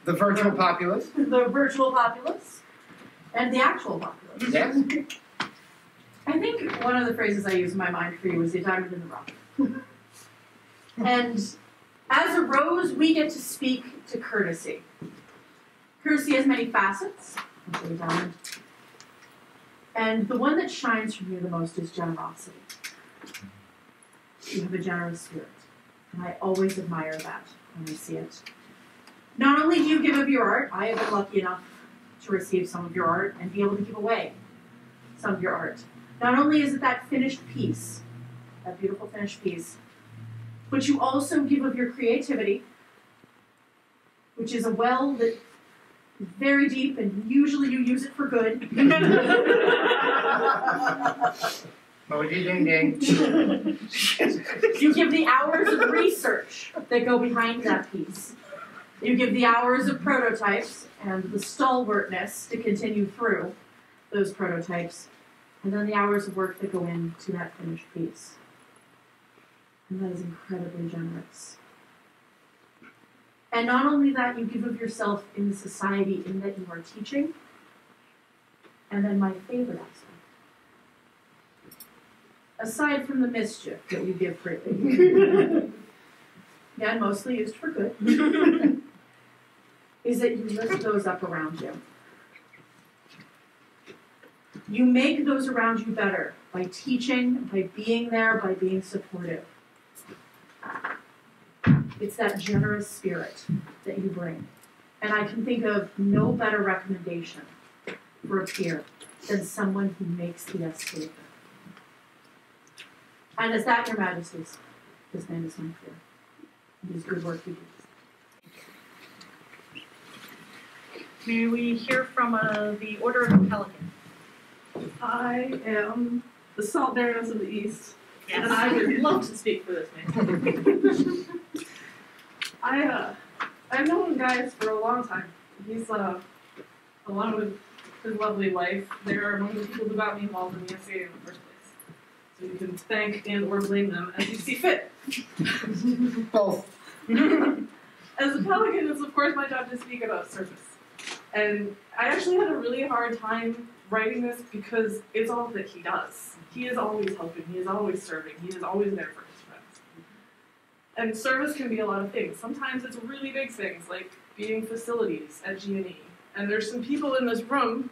The virtual populace. the virtual populace and the actual populace. Yes. I think one of the phrases I use in my mind for you is the diamond in the rough. And as a rose, we get to speak to courtesy. Courtesy has many facets. Okay, diamond. And the one that shines from you the most is generosity. You have a generous spirit. And I always admire that when I see it. Not only do you give of your art, I have been lucky enough to receive some of your art and be able to give away some of your art. Not only is it that finished piece, that beautiful finished piece, but you also give of your creativity, which is a well that is very deep and usually you use it for good. Moji ding ding. You give the hours of research that go behind that piece. You give the hours of prototypes and the stalwartness to continue through those prototypes, and then the hours of work that go into that finished piece. And that is incredibly generous. And not only that, you give of yourself in the society in that you are teaching, and then my favorite aspect. Aside from the mischief that you give freely, again, mostly used for good, is that you lift those up around you. You make those around you better by teaching, by being there, by being supportive. It's that generous spirit that you bring. And I can think of no better recommendation for a peer than someone who makes the escape. And is that, Your Majesties? This man is my peer. It is good work he does. May we hear from the Order of the Pelican? I am the Salt Baroness of the East, Yes. and I would love to speak for this man. I've known Gaius for a long time. He's along with his lovely wife, they're among the people who got me involved in the SCA in the first place. So you can thank and or blame them as you see fit. Both. As a Pelican, it's of course my job to speak about service. And I actually had a really hard time writing this because it's all that he does. He is always helping, he is always serving, he is always there for his friends. And service can be a lot of things. Sometimes it's really big things, like being facilities at G&E. And there's some people in this room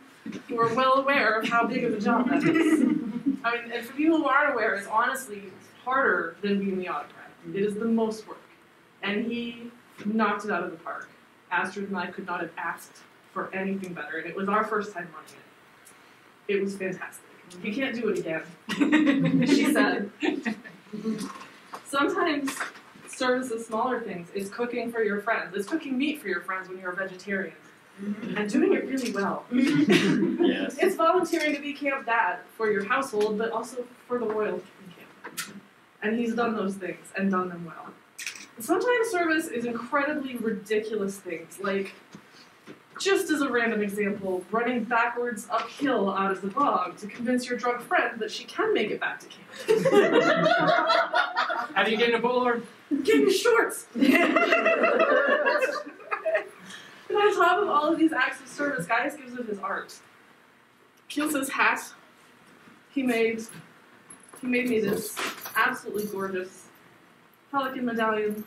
who are well aware of how big of a job that is. I mean, and for people who aren't aware, it's honestly harder than being the autocrat. It is the most work. And he knocked it out of the park. Astrid and I could not have asked for anything better, and it was our first time running it. It was fantastic. He can't do it again, she said. Sometimes service of smaller things is cooking for your friends. It's cooking meat for your friends when you're a vegetarian. And doing it really well. Yes. It's volunteering to be camp dad for your household, but also for the royal camp. And he's done those things, and done them well. Sometimes service is incredibly ridiculous things, like, just as a random example, running backwards uphill out of the bog to convince your drunk friend that she can make it back to camp. How do you get in a bowler? Get your shorts! And on top of all of these acts of service, Gaius gives of his art. Kilsa's hat, he made me this absolutely gorgeous pelican medallion.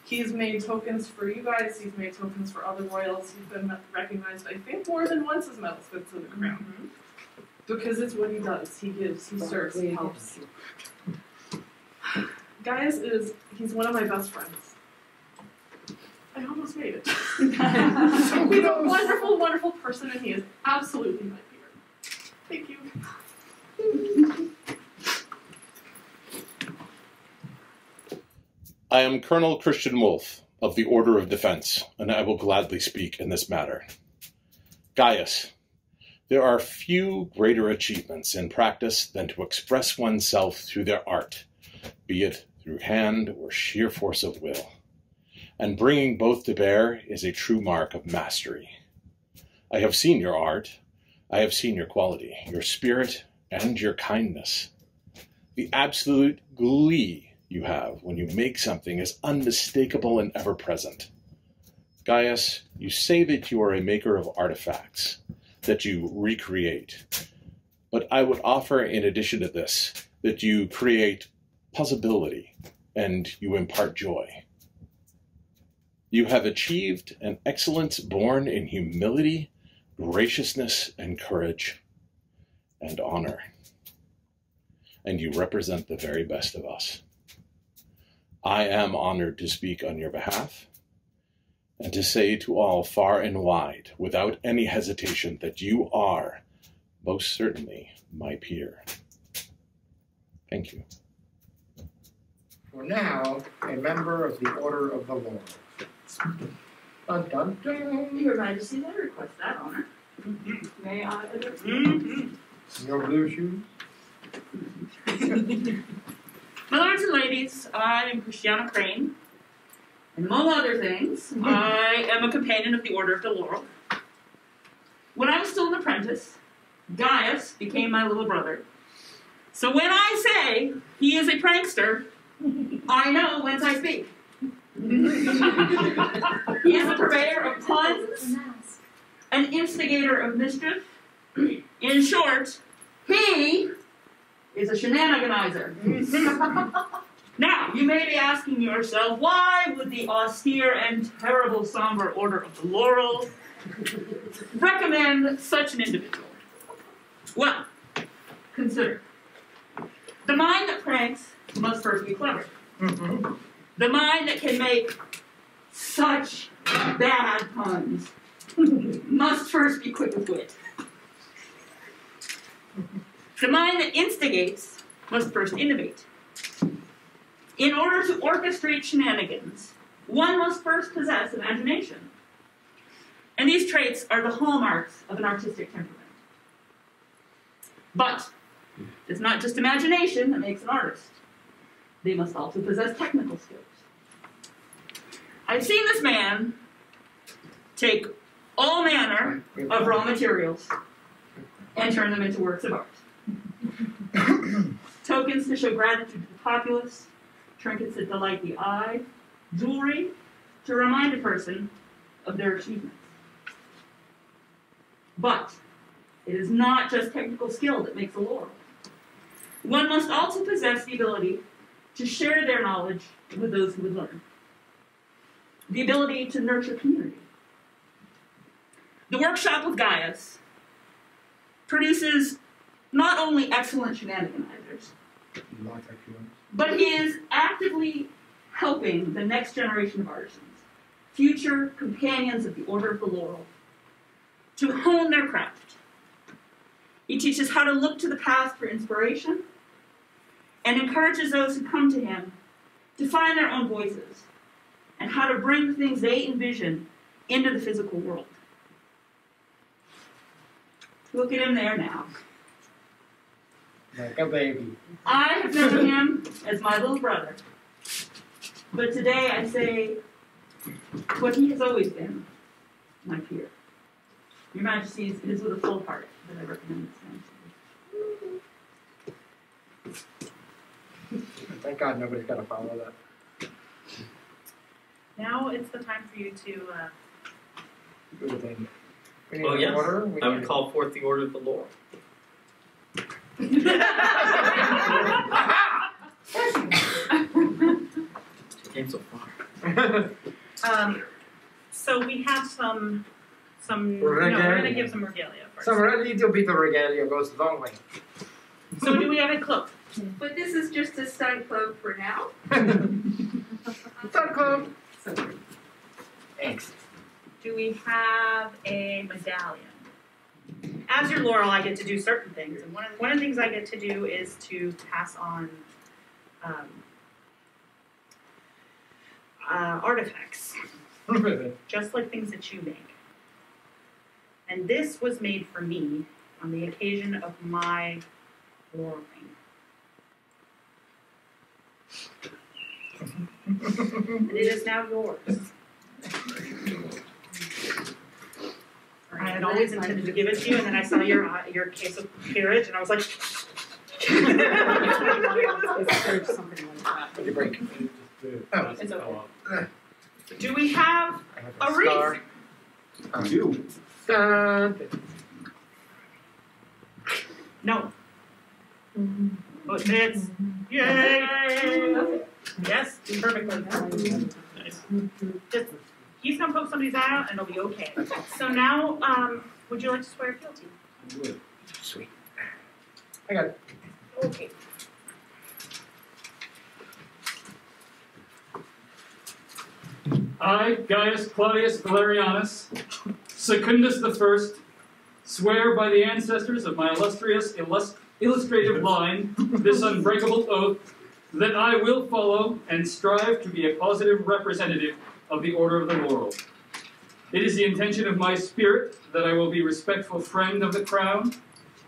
He's made tokens for you guys, he's made tokens for other royals. He's been recognized, I think, more than once as medalsmith to the crown. Because it's what he does. He gives, he serves, he helps. Gaius he's one of my best friends. I almost made it. He's a wonderful, wonderful person, and he is absolutely my peer. Thank you. I am Colonel Christian Wolf of the Order of Defense, and I will gladly speak in this matter. Gaius, there are few greater achievements in practice than to express oneself through their art, be it through hand or sheer force of will. And bringing both to bear is a true mark of mastery. I have seen your art, I have seen your quality, your spirit, and your kindness. The absolute glee you have when you make something is unmistakable and ever-present. Gaius, you say that you are a maker of artifacts, that you recreate. But I would offer, in addition to this, that you create possibility and you impart joy. You have achieved an excellence born in humility, graciousness, and courage, and honor. And you represent the very best of us. I am honored to speak on your behalf, and to say to all far and wide, without any hesitation, that you are most certainly my peer. Thank you. For now, a member of the Order of the Lord. Dun, dun, dun. Your Majesty, I request that honor. May I address Your blue shoes. My lords and ladies, I am Christiana Crane, and among other things, I am a companion of the Order of the Laurel. When I was still an apprentice, Gaius became my little brother. So when I say he is a prankster, I know whence I speak. He is a purveyor of puns, an instigator of mischief. In short, he is a shenaniganizer. Now, you may be asking yourself, why would the austere and terrible somber Order of the Laurel recommend such an individual? Well, consider. The mind that pranks must first be clever. The mind that can make such bad puns must first be quick with wit. The mind that instigates must first innovate. In order to orchestrate shenanigans, one must first possess imagination. And these traits are the hallmarks of an artistic temperament. But it's not just imagination that makes an artist. They must also possess technical skills. I've seen this man take all manner of raw materials and turn them into works of art. Tokens to show gratitude to the populace, trinkets that delight the eye, jewelry to remind a person of their achievements. But it is not just technical skill that makes a laurel. One must also possess the ability to share their knowledge with those who would learn. The ability to nurture community. The workshop with Gaius produces not only excellent shenaniganizers, but he is actively helping the next generation of artisans, future companions of the Order of the Laurel, to hone their craft. He teaches how to look to the past for inspiration and encourages those who come to him to find their own voices and how to bring the things they envision into the physical world. Look at him there now. Like a baby. I have known him as my little brother. But today I say what he has always been, my peer. Your Majesties, it is with a full heart that I recommend this man. Thank God nobody's got to follow that. Now it's the time for you to. Oh, yes. I would call forth the Order of the Laurel. Came so far. So we have some we're going to give some regalia first. Some little bit of regalia goes a long way. So do we have a cloak? But this is just a stunt cloak for now. Stunt cloak. Thanks. Do we have a medallion? As your laurel, I get to do certain things, and one of the things I get to do is to pass on artifacts, just like things that you make. And this was made for me on the occasion of my laurel ring. And it is now yours. I had always intended to give it to you, and then I saw your case of peerage, and I was like, something like that. Did you break? Oh, it's okay. Do we have a wreath? I do. No. But it's yay! Yes, perfectly. Nice. Just, he's gonna poke somebody's eye out, and it'll be okay. So now, would you like to swear fealty? I would. Sweet. I got it. Okay. I, Gaius Claudius Valerianus, Secundus I, swear by the ancestors of my illustrious illustrative line this unbreakable oath that I will follow and strive to be a positive representative of the Order of the Laurel. It is the intention of my spirit that I will be respectful friend of the crown,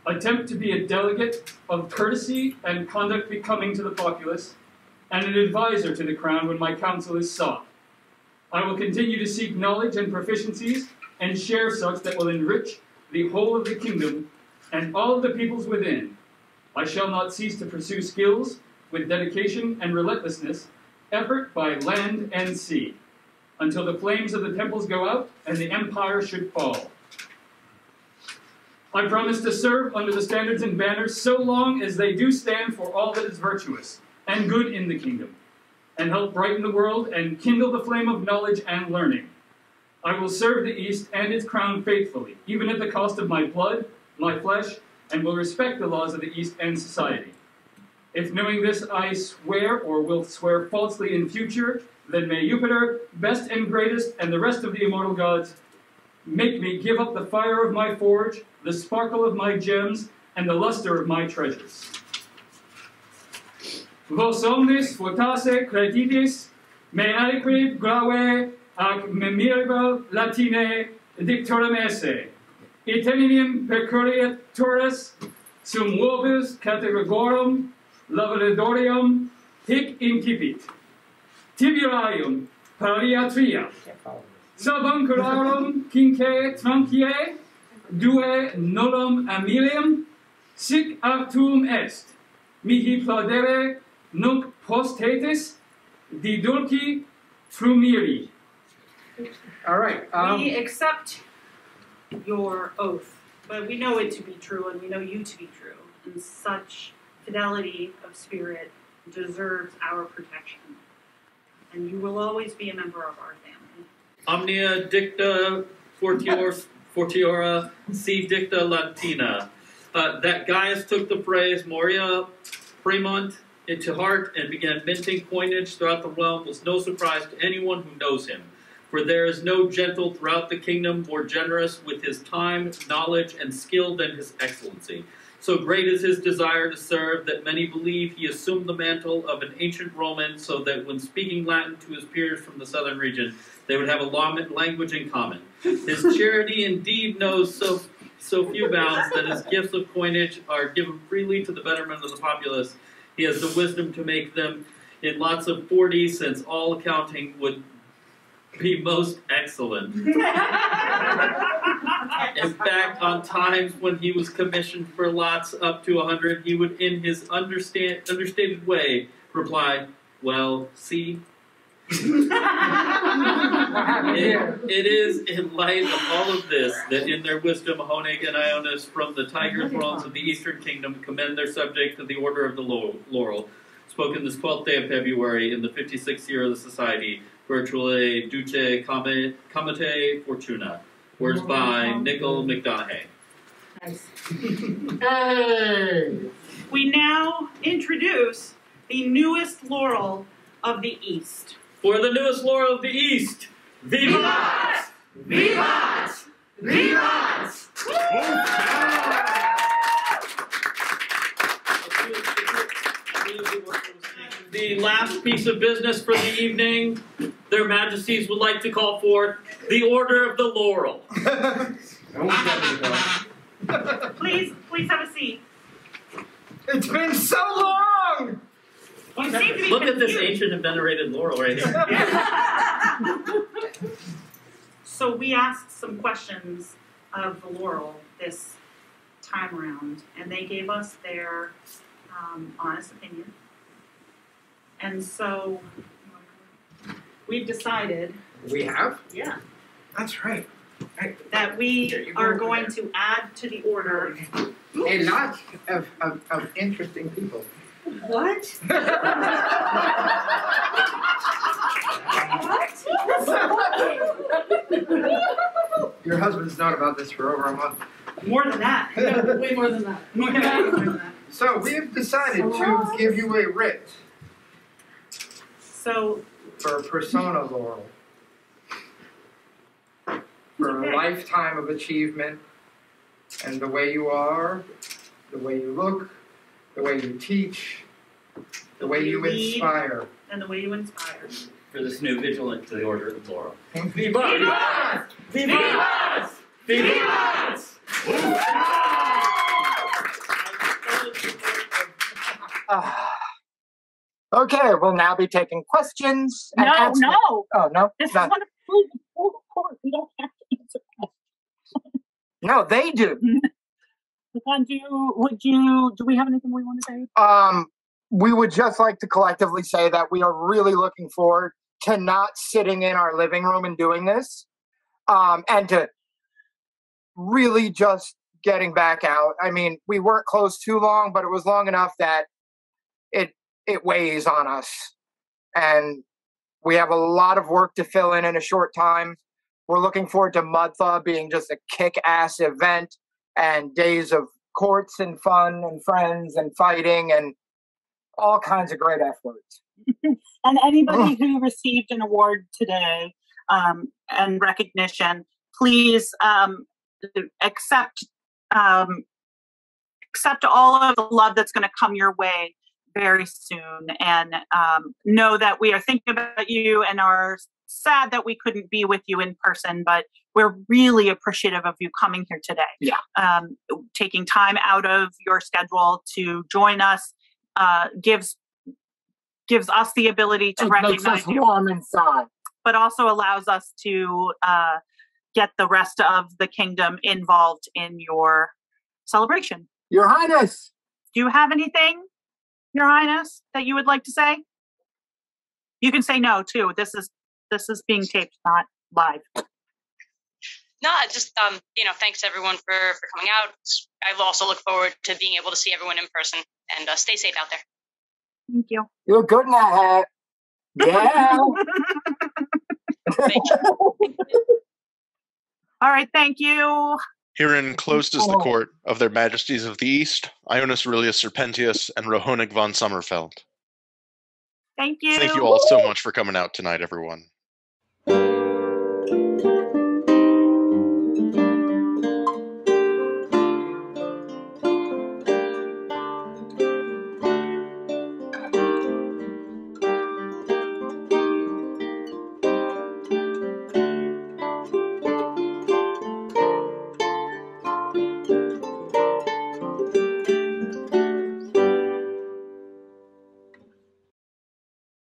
attempt to be a delegate of courtesy and conduct becoming to the populace, and an advisor to the crown when my counsel is sought. I will continue to seek knowledge and proficiencies and share such that will enrich the whole of the kingdom and all of the peoples within. I shall not cease to pursue skills with dedication and relentlessness, effort by land and sea, until the flames of the temples go out and the empire should fall. I promise to serve under the standards and banners so long as they do stand for all that is virtuous and good in the kingdom, and help brighten the world and kindle the flame of knowledge and learning. I will serve the East and its crown faithfully, even at the cost of my blood, my flesh, and will respect the laws of the East and society. If knowing this I swear or will swear falsely in future, then may Jupiter, best and greatest, and the rest of the immortal gods, make me give up the fire of my forge, the sparkle of my gems, and the luster of my treasures. Vos omnis fortasse creditis, me aliquid grave ac memorable latine dictorum esse, itenim percuriatores sum vobis categorigorum laboratorium hic incipit, tiburium pariatria, subuncularum quinque tranquie, due nullum amilium, sic actum est, mihi plaudere nunc post hetis didulci frumiri. All right. We accept your oath, but we know it to be true, and we know you to be true. And such fidelity of spirit deserves our protection. And you will always be a member of our family. Omnia dicta fortiora si dicta latina. That Gaius took the phrase Moria Fremont into heart and began minting coinage throughout the realm was no surprise to anyone who knows him. For there is no gentle throughout the kingdom more generous with his time, knowledge, and skill than his excellency. So great is his desire to serve that many believe he assumed the mantle of an ancient Roman so that when speaking Latin to his peers from the southern region, they would have a language in common. His charity indeed knows so few bounds that his gifts of coinage are given freely to the betterment of the populace. He has the wisdom to make them in lots of 40, since all accounting would be most excellent. In fact, on times when he was commissioned for lots up to 100, he would, in his understated way, reply, "Well, see." It is in light of all of this that in their wisdom Honig and Ioannes from the tiger thrones of the Eastern Kingdom commend their subject to the Order of the Laurel, spoken this 12th day of February in the 56th year of the Society, virtually Duce Comite Fortuna. Words by Nickel McDonough. Nice. Hey! We now introduce the newest laurel of the East. For the newest laurel of the East, Vivat! Vivat! Vivat! the last piece of business for the evening, their Majesties would like to call forth the Order of the Laurel. Please have a seat. It's been so long! You seem to be Look at this ancient and venerated laurel right here. So we asked some questions of the Laurel this time around, and they gave us their honest opinion. And so we've decided. We have? Yeah. That's right. That we are going to add to the order a lot of interesting people. What? Your husband's known about this for over a month. More than that. No, way more than that. More than that. So we have decided to give you a writ. So for a persona, Laurel. For a lifetime of achievement, and the way you are, the way you look, the way you teach, the way you inspire. And the way you inspire. For this new vigilant to the Order of the Laurel. Vivas! Vivas! Vivas! Okay, we'll now be taking questions. And answering. No. Oh, no? This is one of the court. We don't have to answer questions. No, they do. Do we have anything we want to say? We would just like to collectively say that we are really looking forward to not sitting in our living room and doing this, and to really just getting back out. I mean, we weren't closed too long, but it was long enough that it weighs on us. And we have a lot of work to fill in a short time. We're looking forward to Mudthaw being just a kick-ass event and days of courts and fun and friends and fighting and all kinds of great F words. And anybody who received an award today and recognition, please accept all of the love that's going to come your way very soon, and know that we are thinking about you and are sad that we couldn't be with you in person, but we're really appreciative of you coming here today. Yeah. Taking time out of your schedule to join us gives us the ability to recognize makes us you, warm inside, but also allows us to get the rest of the kingdom involved in your celebration. Your Highness, do you have anything, Your Highness, that you would like to say? You can say no too. This is being taped, not live. No, just thanks everyone for coming out. I also look forward to being able to see everyone in person, and stay safe out there. Thank you. You look good in that hat. Yeah. Thank you. All right, thank you. Herein closed is the court of their Majesties of the East, Ioannes Aurelius Serpentius and Honig von Sommerfeld. Thank you. Thank you all so much for coming out tonight, everyone.